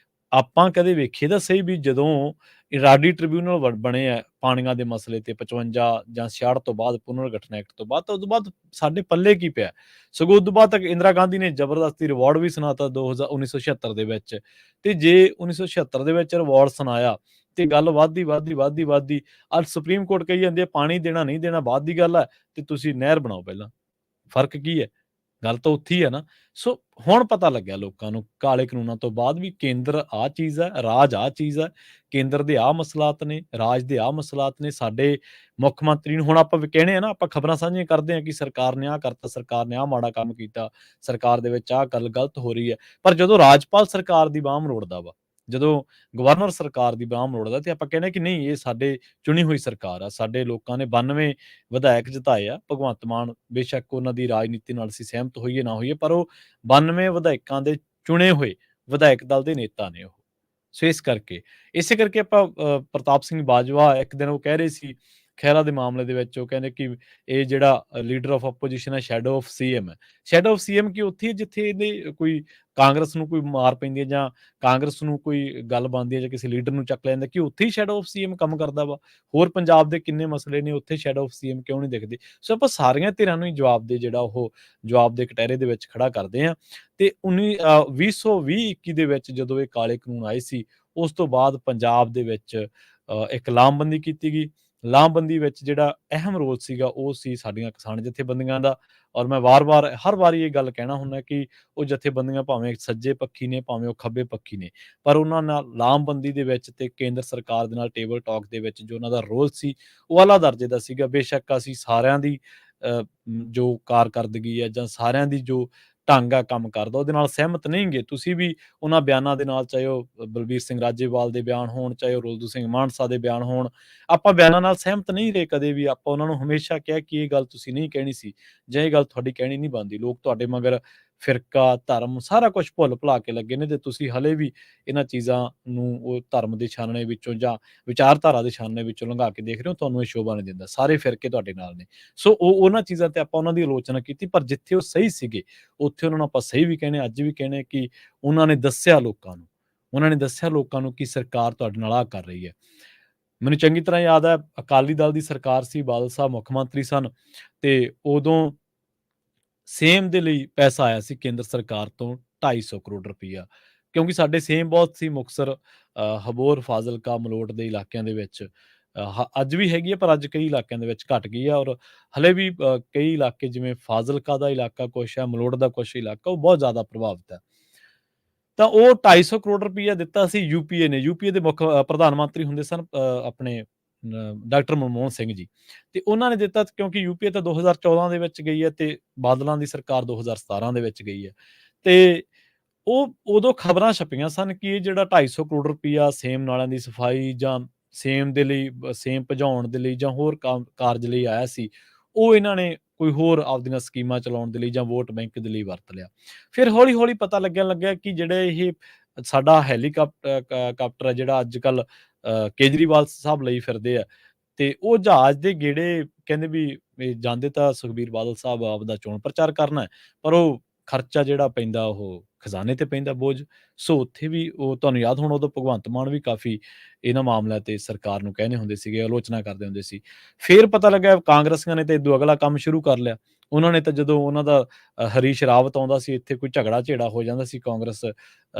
ਆਪਾਂ ਕਦੇ ਵੇਖੀਏ ਤਾਂ ਸਹੀ ਵੀ ਜਦੋਂ ਇਰਾਡੀ ਟ੍ਰਿਬਿਊਨਲ ਬਣੇ ਆ ਪਾਣੀਆਂ ਦੇ ਮਸਲੇ ਤੇ 55 ਜਾਂ 66 ਤੋਂ ਬਾਅਦ, ਪੁਨਰ ਗਠਨ ਐਕਟ ਤੋਂ ਬਾਅਦ, ਤਾਂ ਉਦੋਂ ਬਾਅਦ ਸਾਡੇ ਪੱਲੇ ਕੀ ਪਿਆ। ਸਗੋਂ ਉਦੋਂ ਬਾਅਦ ਤੱਕ ਇੰਦਰਾ ਗਾਂਧੀ ਨੇ ਜ਼ਬਰਦਸਤੀ ਰਿਵਾਰਡ ਵੀ ਸੁਣਾਤਾ 1976 ਦੇ ਵਿੱਚ, ਤੇ ਜੇ 1976 ਦੇ ਵਿੱਚ ਰਿਵਾਰਡ ਸੁਣਾਇਆ ਤੇ ਗੱਲ ਵੱਧਦੀ ਅੱਜ ਸੁਪਰੀਮ ਕੋਰਟ ਕਹੀ ਜਾਂਦੀ ਹੈ ਪਾਣੀ ਦੇਣਾ ਨਹੀਂ ਦੇਣਾ ਬਾਅਦ ਦੀ ਗੱਲ ਹੈ ਤੇ ਤੁਸੀਂ ਨਹਿਰ ਬਣਾਓ ਪਹਿਲਾਂ। ਫਰਕ ਕੀ ਹੈ? ਗੱਲ ਤਾਂ ਉੱਥੇ ਹੀ ਹੈ ਨਾ। ਸੋ ਹੁਣ ਪਤਾ ਲੱਗਿਆ ਲੋਕਾਂ ਨੂੰ ਕਾਲੇ ਕਾਨੂੰਨਾਂ ਤੋਂ ਬਾਅਦ ਵੀ ਕੇਂਦਰ ਆਹ ਚੀਜ਼ ਹੈ, ਰਾਜ ਆਹ ਚੀਜ਼ ਹੈ, ਕੇਂਦਰ ਦੇ ਆਹ ਮਸਲਾਤ ਨੇ, ਰਾਜ ਦੇ ਆਹ ਮਸਲਾਤ ਨੇ। ਸਾਡੇ ਮੁੱਖ ਮੰਤਰੀ ਨੂੰ ਹੁਣ ਆਪਾਂ ਵੀ ਕਹਿੰਦੇ ਆ ਨਾ, ਆਪਾਂ ਖਬਰਾਂ ਸਾਂਝੀਆਂ ਕਰਦੇ ਹਾਂ ਕਿ ਸਰਕਾਰ ਨੇ ਆਹ ਕਰਤਾ, ਸਰਕਾਰ ਨੇ ਆਹ ਮਾੜਾ ਕੰਮ ਕੀਤਾ, ਸਰਕਾਰ ਦੇ ਵਿੱਚ ਆਹ ਗੱਲ ਗਲਤ ਹੋ ਰਹੀ ਹੈ, ਪਰ ਜਦੋਂ ਰਾਜਪਾਲ ਸਰਕਾਰ ਦੀ ਬਾਂਹ ਮਰੋੜਦਾ ਵਾ, ਜਦੋਂ ਗਵਰਨਰ ਸਰਕਾਰ ਦੀ ਬਾਂਹ ਮਰੋੜਦਾ ਤੇ ਆਪਾਂ ਕਹਿੰਦੇ ਕਿ ਨਹੀਂ ਇਹ ਸਾਡੇ ਚੁਣੀ ਹੋਈ ਸਰਕਾਰ ਆ, ਸਾਡੇ ਲੋਕਾਂ ਨੇ 92 ਵਿਧਾਇਕ ਜਿਤਾਏ ਆ। ਭਗਵੰਤ ਮਾਨ ਬੇਸ਼ੱਕ ਉਹਨਾਂ ਦੀ ਰਾਜਨੀਤੀ ਨਾਲ ਅਸੀਂ ਸਹਿਮਤ ਹੋਈਏ ਨਾ ਹੋਈਏ, ਪਰ ਉਹ 92 ਵਿਧਾਇਕਾਂ ਦੇ ਚੁਣੇ ਹੋਏ ਵਿਧਾਇਕ ਦਲ ਦੇ ਨੇਤਾ ਨੇ ਉਹ। ਸੋ ਇਸ ਕਰਕੇ ਇਸੇ ਕਰਕੇ ਆਪਾਂ ਪ੍ਰਤਾਪ ਸਿੰਘ ਬਾਜਵਾ ਇੱਕ ਦਿਨ ਉਹ ਕਹਿ ਰਹੇ ਸੀ ਖਹਿਰਾ ਦੇ ਮਾਮਲੇ ਦੇ ਵਿੱਚ, ਉਹ ਕਹਿੰਦੇ ਕਿ ਇਹ ਜਿਹੜਾ ਲੀਡਰ ਆਫ ਆਪੋਜੀਸ਼ਨ ਹੈ ਸ਼ੈਡੋ ਆਫ ਸੀਐਮ ਹੈ। ਸ਼ੈਡੋ ਆਫ ਸੀਐਮ ਕਿ ਉੱਥੇ ਜਿੱਥੇ ਇਹਦੇ ਕੋਈ ਕਾਂਗਰਸ ਨੂੰ ਕੋਈ ਮਾਰ ਪੈਂਦੀ ਹੈ ਜਾਂ ਕਾਂਗਰਸ ਨੂੰ ਕੋਈ ਗੱਲ ਬਣਦੀ ਹੈ ਜਾਂ ਕਿਸੇ ਲੀਡਰ ਨੂੰ ਚੱਕ ਲੈਂਦਾ, ਕਿ ਉੱਥੇ ਹੀ ਸ਼ੈਡੋ ਆਫ ਸੀਐਮ ਕੰਮ ਕਰਦਾ ਵਾ। ਹੋਰ ਪੰਜਾਬ ਦੇ ਕਿੰਨੇ ਮਸਲੇ ਨੇ ਉੱਥੇ ਸ਼ੈਡੋ ਆਫ ਸੀਐਮ ਕਿਉਂ ਨਹੀਂ ਦਿਖਦੇ? ਸੋ ਆਪਾਂ ਸਾਰੀਆਂ ਧਿਰਾਂ ਨੂੰ ਹੀ ਜਵਾਬ ਦੇ ਜਿਹੜਾ ਉਹ ਜਵਾਬ ਦੇ ਕਟਹਿਰੇ ਦੇ ਵਿੱਚ ਖੜਾ ਕਰਦੇ ਹਾਂ। ਤੇ 2020-21 ਦੇ ਵਿੱਚ ਜਦੋਂ ਇਹ ਕਾਲੇ ਕਾਨੂੰਨ ਆਏ ਸੀ, ਉਸ ਤੋਂ ਬਾਅਦ ਪੰਜਾਬ ਦੇ ਵਿੱਚ ਇੱਕ ਲਾਮਬੰਦੀ ਕੀਤੀ ਗਈ। ਲਾਮਬੰਦੀ ਵਿੱਚ ਜਿਹੜਾ ਅਹਿਮ ਰੋਲ ਸੀਗਾ ਉਹ ਸੀ ਸਾਡੀਆਂ ਕਿਸਾਨ ਜਥੇਬੰਦੀਆਂ ਦਾ। ਔਰ ਮੈਂ ਵਾਰ-ਵਾਰ ਹਰ ਵਾਰੀ ਇਹ ਗੱਲ ਕਹਿਣਾ ਹੁੰਦਾ ਕਿ ਉਹ ਜਥੇਬੰਦੀਆਂ ਭਾਵੇਂ ਸੱਜੇ ਪੱਖੀ ਨੇ, ਭਾਵੇਂ ਉਹ ਖੱਬੇ ਪੱਖੀ ਨੇ, ਪਰ ਉਹਨਾਂ ਨਾਲ ਲਾਮਬੰਦੀ ਦੇ ਵਿੱਚ ਤੇ ਕੇਂਦਰ ਸਰਕਾਰ ਦੇ ਨਾਲ ਟੇਬਲ ਟਾਕ ਦੇ ਵਿੱਚ ਜੋ ਉਹਨਾਂ ਦਾ ਰੋਲ ਸੀ, ਉਹ ਆਲਾ ਦਰਜੇ ਦਾ ਸੀਗਾ। ਬੇਸ਼ੱਕ ਅਸੀਂ ਸਾਰਿਆਂ ਦੀ ਜੋ ਕਾਰਕਰਦਗੀ ਹੈ ਜਾਂ ਸਾਰਿਆਂ ਦੀ ਜੋ ਢੰਗ ਆ ਕੰਮ ਕਰਦਾ, ਉਹਦੇ ਨਾਲ ਸਹਿਮਤ ਨਹੀਂ ਗੇ। ਤੁਸੀਂ ਵੀ ਉਹਨਾਂ ਬਿਆਨਾਂ ਦੇ ਨਾਲ, ਚਾਹੇ ਉਹ ਬਲਬੀਰ ਸਿੰਘ ਰਾਜੇਵਾਲ ਦੇ ਬਿਆਨ ਹੋਣ, ਚਾਹੇ ਉਹ ਰੁਲਦੂ ਸਿੰਘ ਮਾਨਸਾ ਦੇ ਬਿਆਨ ਹੋਣ, ਆਪਾਂ ਬਿਆਨਾਂ ਨਾਲ ਸਹਿਮਤ ਨਹੀਂ ਰਹੇ ਕਦੇ ਵੀ। ਆਪਾਂ ਉਹਨਾਂ ਨੂੰ ਹਮੇਸ਼ਾ ਕਿਹਾ ਕਿ ਇਹ ਗੱਲ ਤੁਸੀਂ ਨਹੀਂ ਕਹਿਣੀ ਸੀ ਜਾਂ ਇਹ ਗੱਲ ਤੁਹਾਡੀ ਕਹਿਣੀ ਨਹੀਂ ਬਣਦੀ। ਲੋਕ ਤੁਹਾਡੇ ਮਗਰ ਫਿਰਕਾ, ਧਰਮ ਸਾਰਾ ਕੁਝ ਭੁੱਲ ਭੁਲਾ ਕੇ ਲੱਗੇ ਨੇ ਤੇ ਤੁਸੀਂ ਹਲੇ ਵੀ ਇਹਨਾਂ ਚੀਜ਼ਾਂ ਨੂੰ ਉਹ ਧਰਮ ਦੇ ਛਾਨਣੇ ਵਿੱਚੋਂ ਜਾਂ ਵਿਚਾਰਧਾਰਾ ਦੇ ਛਾਨਣੇ ਵਿੱਚੋਂ ਲੰਘਾ ਕੇ ਦੇਖ ਰਹੇ ਹੋ। ਤੁਹਾਨੂੰ ਇਹ ਸ਼ੋਭਾ ਨਹੀਂ ਦਿੰਦਾ। ਸਾਰੇ ਫਿਰਕੇ ਤੁਹਾਡੇ ਨਾਲ ਨੇ। ਸੋ ਉਹਨਾਂ ਚੀਜ਼ਾਂ ਤੇ ਆਪਾਂ ਉਹਨਾਂ ਦੀ ਆਲੋਚਨਾ ਕੀਤੀ, ਪਰ ਜਿੱਥੇ ਉਹ ਸਹੀ ਸੀਗੇ ਉੱਥੇ ਉਹਨਾਂ ਨੂੰ ਆਪਾਂ ਸਹੀ ਵੀ ਕਹਿੰਦੇ, ਅੱਜ ਵੀ ਕਹਿੰਦੇ ਕਿ ਉਹਨਾਂ ਨੇ ਦੱਸਿਆ ਲੋਕਾਂ ਨੂੰ, ਉਹਨਾਂ ਨੇ ਦੱਸਿਆ ਲੋਕਾਂ ਨੂੰ ਕਿ ਸਰਕਾਰ ਤੁਹਾਡੇ ਨਾਲ ਆਹ ਕਰ ਰਹੀ ਹੈ। ਮੈਨੂੰ ਚੰਗੀ ਤਰ੍ਹਾਂ ਯਾਦ ਹੈ, ਅਕਾਲੀ ਦਲ ਦੀ ਸਰਕਾਰ ਸੀ, ਬਾਦਲ ਸਾਹਿਬ ਮੁੱਖ ਮੰਤਰੀ ਸਨ ਤੇ ਉਦੋਂ ਸੇਮ ਦੇ ਲਈ ਪੈਸਾ ਆਇਆ ਸੀ ਕੇਂਦਰ ਸਰਕਾਰ ਤੋਂ 250 ਕਰੋੜ ਰੁਪਈਆ, ਕਿਉਂਕਿ ਸਾਡੇ ਸੇਮ ਬਹੁਤ ਸੀ ਮੁਕਤਸਰ, ਹਬੋਰ, ਫਾਜ਼ਿਲਕਾ, ਮਲੋਟ ਦੇ ਇਲਾਕਿਆਂ ਦੇ ਵਿੱਚ। ਅੱਜ ਵੀ ਹੈਗੀ ਹੈ, ਪਰ ਅੱਜ ਕਈ ਇਲਾਕਿਆਂ ਦੇ ਵਿੱਚ ਘਟ ਗਈ ਹੈ। ਔਰ ਹਲੇ ਵੀ ਕਈ ਇਲਾਕੇ ਜਿਵੇਂ ਫਾਜ਼ਿਲਕਾ ਦਾ ਇਲਾਕਾ ਕੁਛ ਹੈ, ਮਲੋਟ ਦਾ ਕੁਛ ਇਲਾਕਾ, ਉਹ ਬਹੁਤ ਜ਼ਿਆਦਾ ਪ੍ਰਭਾਵਿਤ ਹੈ। ਤਾਂ ਉਹ 250 ਕਰੋੜ ਰੁਪਈਆ ਦਿੱਤਾ ਸੀ ਯੂਪੀਏ ਨੇ। ਯੂਪੀਏ ਦੇ ਮੁੱਖ ਪ੍ਰਧਾਨ ਮੰਤਰੀ ਹੁੰਦੇ ਸਨ ਆਪਣੇ ਡਾਕਟਰ ਮਨਮੋਹਨ ਸਿੰਘ ਜੀ, ਤੇ ਉਹਨਾਂ ਨੇ ਦਿੱਤਾ ਕਿਉਂਕਿ ਯੂਪੀਏ ਤਾਂ 2014 ਦੇ ਵਿੱਚ ਗਈ ਹੈ ਤੇ ਬਾਦਲਾਂ ਦੀ ਸਰਕਾਰ 2017 ਦੇ ਵਿੱਚ ਗਈ ਹੈ। ਤੇ ਉਹ ਉਦੋਂ ਖਬਰਾਂ ਛਪੀਆਂ ਸਨ ਕਿ ਇਹ ਜਿਹੜਾ 250 ਕਰੋੜ ਰੁਪਈਆ ਸੇਮ ਨਾਲਿਆਂ ਦੀ ਸਫਾਈ ਜਾਂ ਸੇਮ ਦੇ ਲਈ, ਸੇਮ ਭਜਾਉਣ ਦੇ ਲਈ ਜਾਂ ਹੋਰ ਕਾਰਜ ਲਈ ਆਇਆ ਸੀ, ਉਹ ਇਹਨਾਂ ਨੇ ਕੋਈ ਹੋਰ ਆਪਦੀਆਂ ਸਕੀਮਾਂ ਚਲਾਉਣ ਦੇ ਲਈ ਜਾਂ ਵੋਟ ਬੈਂਕ ਦੇ ਲਈ ਵਰਤ ਲਿਆ। ਫਿਰ ਹੌਲੀ-ਹੌਲੀ ਪਤਾ ਲੱਗਣ ਲੱਗਿਆ ਕਿ ਜਿਹੜੇ ਇਹ ਸਾਡਾ ਕਾਪਟਰ ਹੈ ਜਿਹੜਾ ਅੱਜ-ਕੱਲ੍ਹ ਕੇਜਰੀਵਾਲ ਸਾਹਿਬ ਲਈ ਫਿਰਦੇ ਆ, ਤੇ ਉਹ ਜਹਾਜ਼ ਦੇ ਗੇੜੇ ਕਹਿੰਦੇ ਵੀ ਇਹ ਜਾਂਦੇ ਤਾਂ ਸੁਖਬੀਰ ਬਾਦਲ ਸਾਹਿਬ ਆਪਦਾ ਚੋਣ ਪ੍ਰਚਾਰ ਕਰਨਾ ਹੈ, ਪਰ ਉਹ ਖਰਚਾ ਜਿਹੜਾ ਪੈਂਦਾ ਉਹ ਖਜ਼ਾਨੇ ਤੇ ਪੈਂਦਾ ਬੋਝ। ਸੋ ਉੱਥੇ ਵੀ ਉਹ ਤੁਹਾਨੂੰ ਯਾਦ ਹੋਣਾ, ਉਦੋਂ ਭਗਵੰਤ ਮਾਨ ਵੀ ਕਾਫੀ ਇਹਨਾਂ ਮਾਮਲਿਆਂ ਤੇ ਸਰਕਾਰ ਨੂੰ ਕਹਿੰਦੇ ਹੁੰਦੇ ਸੀਗੇ, ਆਲੋਚਨਾ ਕਰਦੇ ਹੁੰਦੇ ਸੀ। ਫਿਰ ਪਤਾ ਲੱਗਾ ਕਾਂਗਰਸੀਆਂ ਨੇ ਤੇ ਇਦੋਂ ਅਗਲਾ ਕੰਮ ਸ਼ੁਰੂ ਕਰ ਲਿਆ। ਉਹਨਾਂ ਨੇ ਤਾਂ ਜਦੋਂ ਉਹਨਾਂ ਦਾ ਹਰੀਸ਼ ਰਾਵਤ ਆਉਂਦਾ ਸੀ ਇੱਥੇ, ਕੋਈ ਝਗੜਾ ਝੇੜਾ ਹੋ ਜਾਂਦਾ ਸੀ ਕਾਂਗਰਸ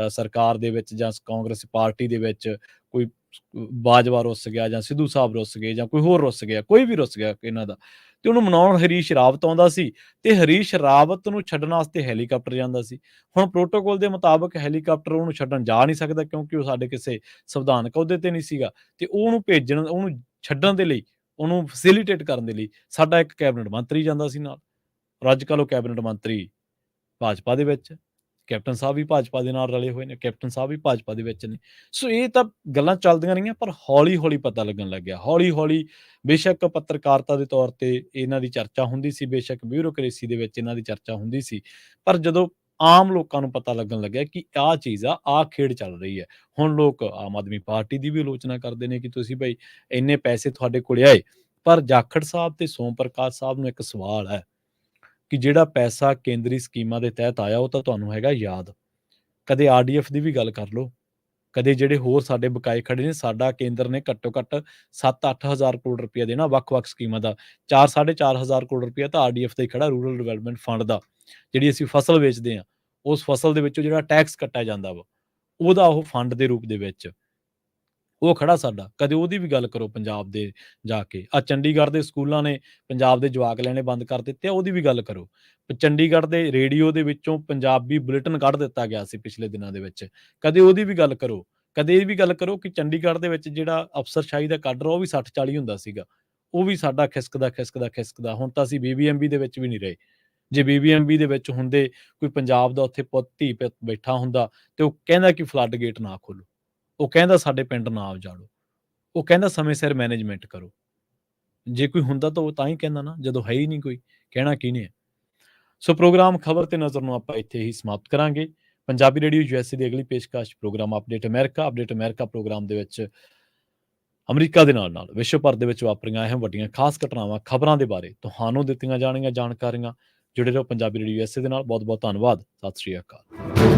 ਸਰਕਾਰ ਦੇ ਵਿੱਚ ਜਾਂ ਕਾਂਗਰਸ ਪਾਰਟੀ ਦੇ ਵਿੱਚ, ਕੋਈ ਬਾਜਵਾ ਰੁੱਸ ਗਿਆ ਜਾਂ ਸਿੱਧੂ ਸਾਹਿਬ ਰੁੱਸ ਗਏ ਜਾਂ ਕੋਈ ਹੋਰ ਰੁੱਸ ਗਿਆ, ਕੋਈ ਵੀ ਰੁੱਸ ਗਿਆ ਇਹਨਾਂ ਦਾ, ਤੇ ਉਹਨੂੰ ਮਨਾਉਣ ਹਰੀਸ਼ ਰਾਵਤ ਆਉਂਦਾ ਸੀ ਤੇ ਹਰੀਸ਼ ਰਾਵਤ ਨੂੰ ਛੱਡਣ ਵਾਸਤੇ ਹੈਲੀਕਾਪਟਰ ਜਾਂਦਾ ਸੀ। ਹੁਣ ਪ੍ਰੋਟੋਕਾਲ ਦੇ ਮੁਤਾਬਕ ਹੈਲੀਕਾਪਟਰ ਉਹਨੂੰ ਛੱਡਣ ਜਾ ਨਹੀਂ ਸਕਦਾ ਕਿਉਂਕਿ ਉਹ ਸਾਡੇ ਕਿਸੇ ਸੰਵਿਧਾਨਕ ਅਹੁਦੇ ਤੇ ਨਹੀਂ ਸੀਗਾ, ਤੇ ਉਹਨੂੰ ਭੇਜਣ, ਉਹਨੂੰ ਛੱਡਣ ਦੇ ਲਈ, ਉਹਨੂੰ ਫੈਸਿਲਿਟੇਟ ਕਰਨ ਦੇ ਲਈ ਸਾਡਾ ਇੱਕ ਕੈਬਨਿਟ ਮੰਤਰੀ ਜਾਂਦਾ ਸੀ ਨਾਲ। ਔਰ ਅੱਜ-ਕੱਲ੍ਹ ਉਹ ਕੈਬਨਿਟ ਮੰਤਰੀ ਭਾਜਪਾ ਦੇ ਵਿੱਚ ਹੈ। ਕੈਪਟਨ ਸਾਹਿਬ ਵੀ ਭਾਜਪਾ ਦੇ ਨਾਲ ਰਲੇ ਹੋਏ ਨੇ, ਕੈਪਟਨ ਸਾਹਿਬ ਵੀ ਭਾਜਪਾ ਦੇ ਵਿੱਚ ਨੇ। ਸੋ ਇਹ ਤਾਂ ਗੱਲਾਂ ਚੱਲਦੀਆਂ ਰਹੀਆਂ, ਪਰ ਹੌਲੀ-ਹੌਲੀ ਪਤਾ ਲੱਗਣ ਲੱਗਿਆ। ਹੌਲੀ-ਹੌਲੀ ਬੇਸ਼ੱਕ ਪੱਤਰਕਾਰਤਾ ਦੇ ਤੌਰ ਤੇ ਇਹਨਾਂ ਦੀ ਚਰਚਾ ਹੁੰਦੀ ਸੀ, ਬੇਸ਼ੱਕ ਬਿਊਰੋਕਰੇਸੀ ਦੇ ਵਿੱਚ ਇਹਨਾਂ ਦੀ ਚਰਚਾ ਹੁੰਦੀ ਸੀ, ਪਰ ਜਦੋਂ ਆਮ ਲੋਕਾਂ ਨੂੰ ਪਤਾ ਲੱਗਣ ਲੱਗਿਆ ਕਿ ਆਹ ਚੀਜ਼ ਆ, ਆਹ ਖੇਡ ਚੱਲ ਰਹੀ ਹੈ, ਹੁਣ ਲੋਕ ਆਮ ਆਦਮੀ ਪਾਰਟੀ ਦੀ ਵੀ ਆਲੋਚਨਾ ਕਰਦੇ ਨੇ ਕਿ ਤੁਸੀਂ ਬਈ ਇੰਨੇ ਪੈਸੇ ਤੁਹਾਡੇ ਕੋਲ ਆਏ। ਪਰ ਜਾਖੜ ਸਾਹਿਬ ਤੇ ਸੋਮ ਪ੍ਰਕਾਸ਼ ਸਾਹਿਬ ਨੂੰ ਇੱਕ ਸਵਾਲ ਹੈ ਕਿ ਜਿਹੜਾ ਪੈਸਾ ਕੇਂਦਰੀ ਸਕੀਮਾਂ ਦੇ ਤਹਿਤ ਆਇਆ ਉਹ ਤਾਂ ਤੁਹਾਨੂੰ ਹੈਗਾ ਯਾਦ। ਕਦੇ ਆਰਡੀਐਫ ਦੀ ਵੀ ਗੱਲ ਕਰ ਲਓ, ਕਦੇ ਜਿਹੜੇ ਹੋਰ ਸਾਡੇ ਬਕਾਏ ਖੜੇ ਨੇ, ਸਾਡਾ ਕੇਂਦਰ ਨੇ ਘੱਟੋ ਘੱਟ 7-8 ਹਜ਼ਾਰ ਕਰੋੜ ਰੁਪਇਆ ਦੇਣਾ ਵੱਖ-ਵੱਖ ਸਕੀਮਾਂ ਦਾ। 4-4.5 ਹਜ਼ਾਰ ਕਰੋੜ ਰੁਪਇਆ ਤਾਂ ਆਰਡੀਐਫ ਦਾ ਹੀ ਖੜਾ, ਰੂਰਲ ਡਿਵੈਲਪਮੈਂਟ ਫੰਡ ਦਾ। ਜਿਹੜੀ ਅਸੀਂ ਫਸਲ ਵੇਚਦੇ ਹਾਂ, ਉਸ ਫਸਲ ਦੇ ਵਿੱਚੋਂ ਜਿਹੜਾ ਟੈਕਸ ਕੱਟਿਆ ਜਾਂਦਾ ਵਾ, ਉਹਦਾ ਉਹ ਫੰਡ ਦੇ ਰੂਪ ਦੇ ਵਿੱਚ ਉਹ ਖੜਾ ਸਾਡਾ। ਕਦੇ ਉਹਦੀ ਵੀ ਗੱਲ ਕਰੋ ਪੰਜਾਬ ਦੇ ਜਾ ਕੇ। ਚੰਡੀਗੜ੍ਹ ਦੇ ਸਕੂਲਾਂ ਨੇ ਪੰਜਾਬ ਦੇ ਜਵਾਕ ਲੈਣੇ ਬੰਦ ਕਰ ਦਿੱਤੇ ਆ, ਉਹਦੀ ਵੀ ਗੱਲ ਕਰੋ। ਚੰਡੀਗੜ੍ਹ ਦੇ ਰੇਡੀਓ ਦੇ ਵਿੱਚੋਂ ਪੰਜਾਬੀ ਬੁਲੇਟਿਨ ਕੱਢ ਦਿੱਤਾ ਗਿਆ ਸੀ ਪਿਛਲੇ ਦਿਨਾਂ ਦੇ ਵਿੱਚ। ਕਦੇ ਉਹਦੀ ਵੀ ਗੱਲ ਕਰੋ। ਕਦੇ ਇਹ ਵੀ ਗੱਲ ਕਰੋ ਕਿ ਚੰਡੀਗੜ੍ਹ ਦੇ ਵਿੱਚ ਜਿਹੜਾ ਅਫਸਰਸ਼ਾਹੀ ਦਾ ਕਾਡਰ ਉਹ ਵੀ 60-40 ਹੁੰਦਾ ਸੀਗਾ। ਉਹ ਵੀ ਸਾਡਾ ਖਿਸਕਦਾ। ਹੁਣ ਤਾਂ ਅਸੀਂ ਬੀਬੀਐਮਬੀ ਦੇ ਵਿੱਚ ਵੀ ਨਹੀਂ ਰਹੇ। ਜੇ ਬੀਬੀਐਮਬੀ ਦੇ ਵਿੱਚ ਹੁੰਦੇ, ਕੋਈ ਪੰਜਾਬ ਦਾ ਉੱਥੇ ਪੁੱਤ ਧੀ ਪੁੱਤ ਬੈਠਾ ਹੁੰਦਾ ਤੇ ਉਹ ਕਹਿੰਦਾ ਕਿ ਫਲੱਡ ਗੇਟ ਨਾ ਖੋਲ੍ਹੋ। ਉਹ ਕਹਿੰਦਾ ਸਾਡੇ ਪਿੰਡ ਨਾ ਉਜਾੜੋ, ਉਹ ਕਹਿੰਦਾ ਸਮੇਂ ਸਿਰ ਮੈਨੇਜਮੈਂਟ ਕਰੋ। ਜੇ ਕੋਈ ਹੁੰਦਾ ਤਾਂ ਉਹ ਤਾਂ ਹੀ ਕਹਿੰਦਾ ਨਾ, ਜਦੋਂ ਹੈ ਹੀ ਨਹੀਂ ਕੋਈ, ਕਹਿਣਾ ਕਿਹਨੇ ਹੈ। ਸੋ ਪ੍ਰੋਗਰਾਮ ਖਬਰ ਤੇ ਨਜ਼ਰ ਨੂੰ ਆਪਾਂ ਇੱਥੇ ਹੀ ਸਮਾਪਤ ਕਰਾਂਗੇ। ਪੰਜਾਬੀ ਰੇਡੀਓ USA ਦੀ ਅਗਲੀ ਪੇਸ਼ਕਸ਼ ਪ੍ਰੋਗਰਾਮ ਅਪਡੇਟ ਅਮਰੀਕਾ ਪ੍ਰੋਗਰਾਮ ਦੇ ਵਿੱਚ ਅਮਰੀਕਾ ਦੇ ਨਾਲ ਵਿਸ਼ਵ ਭਰ ਦੇ ਵਿੱਚ ਵਾਪਰੀਆਂ ਅਹਿਮ ਵੱਡੀਆਂ ਖਾਸ ਘਟਨਾਵਾਂ, ਖਬਰਾਂ ਦੇ ਬਾਰੇ ਤੁਹਾਨੂੰ ਦਿੱਤੀਆਂ ਜਾਣਗੀਆਂ ਜਾਣਕਾਰੀਆਂ। ਜੁੜੇ ਰਹੋ ਪੰਜਾਬੀ ਰੇਡੀਓ USA ਦੇ ਨਾਲ। ਬਹੁਤ ਬਹੁਤ ਧੰਨਵਾਦ। ਸਤਿ ਸ਼੍ਰੀ ਅਕਾਲ।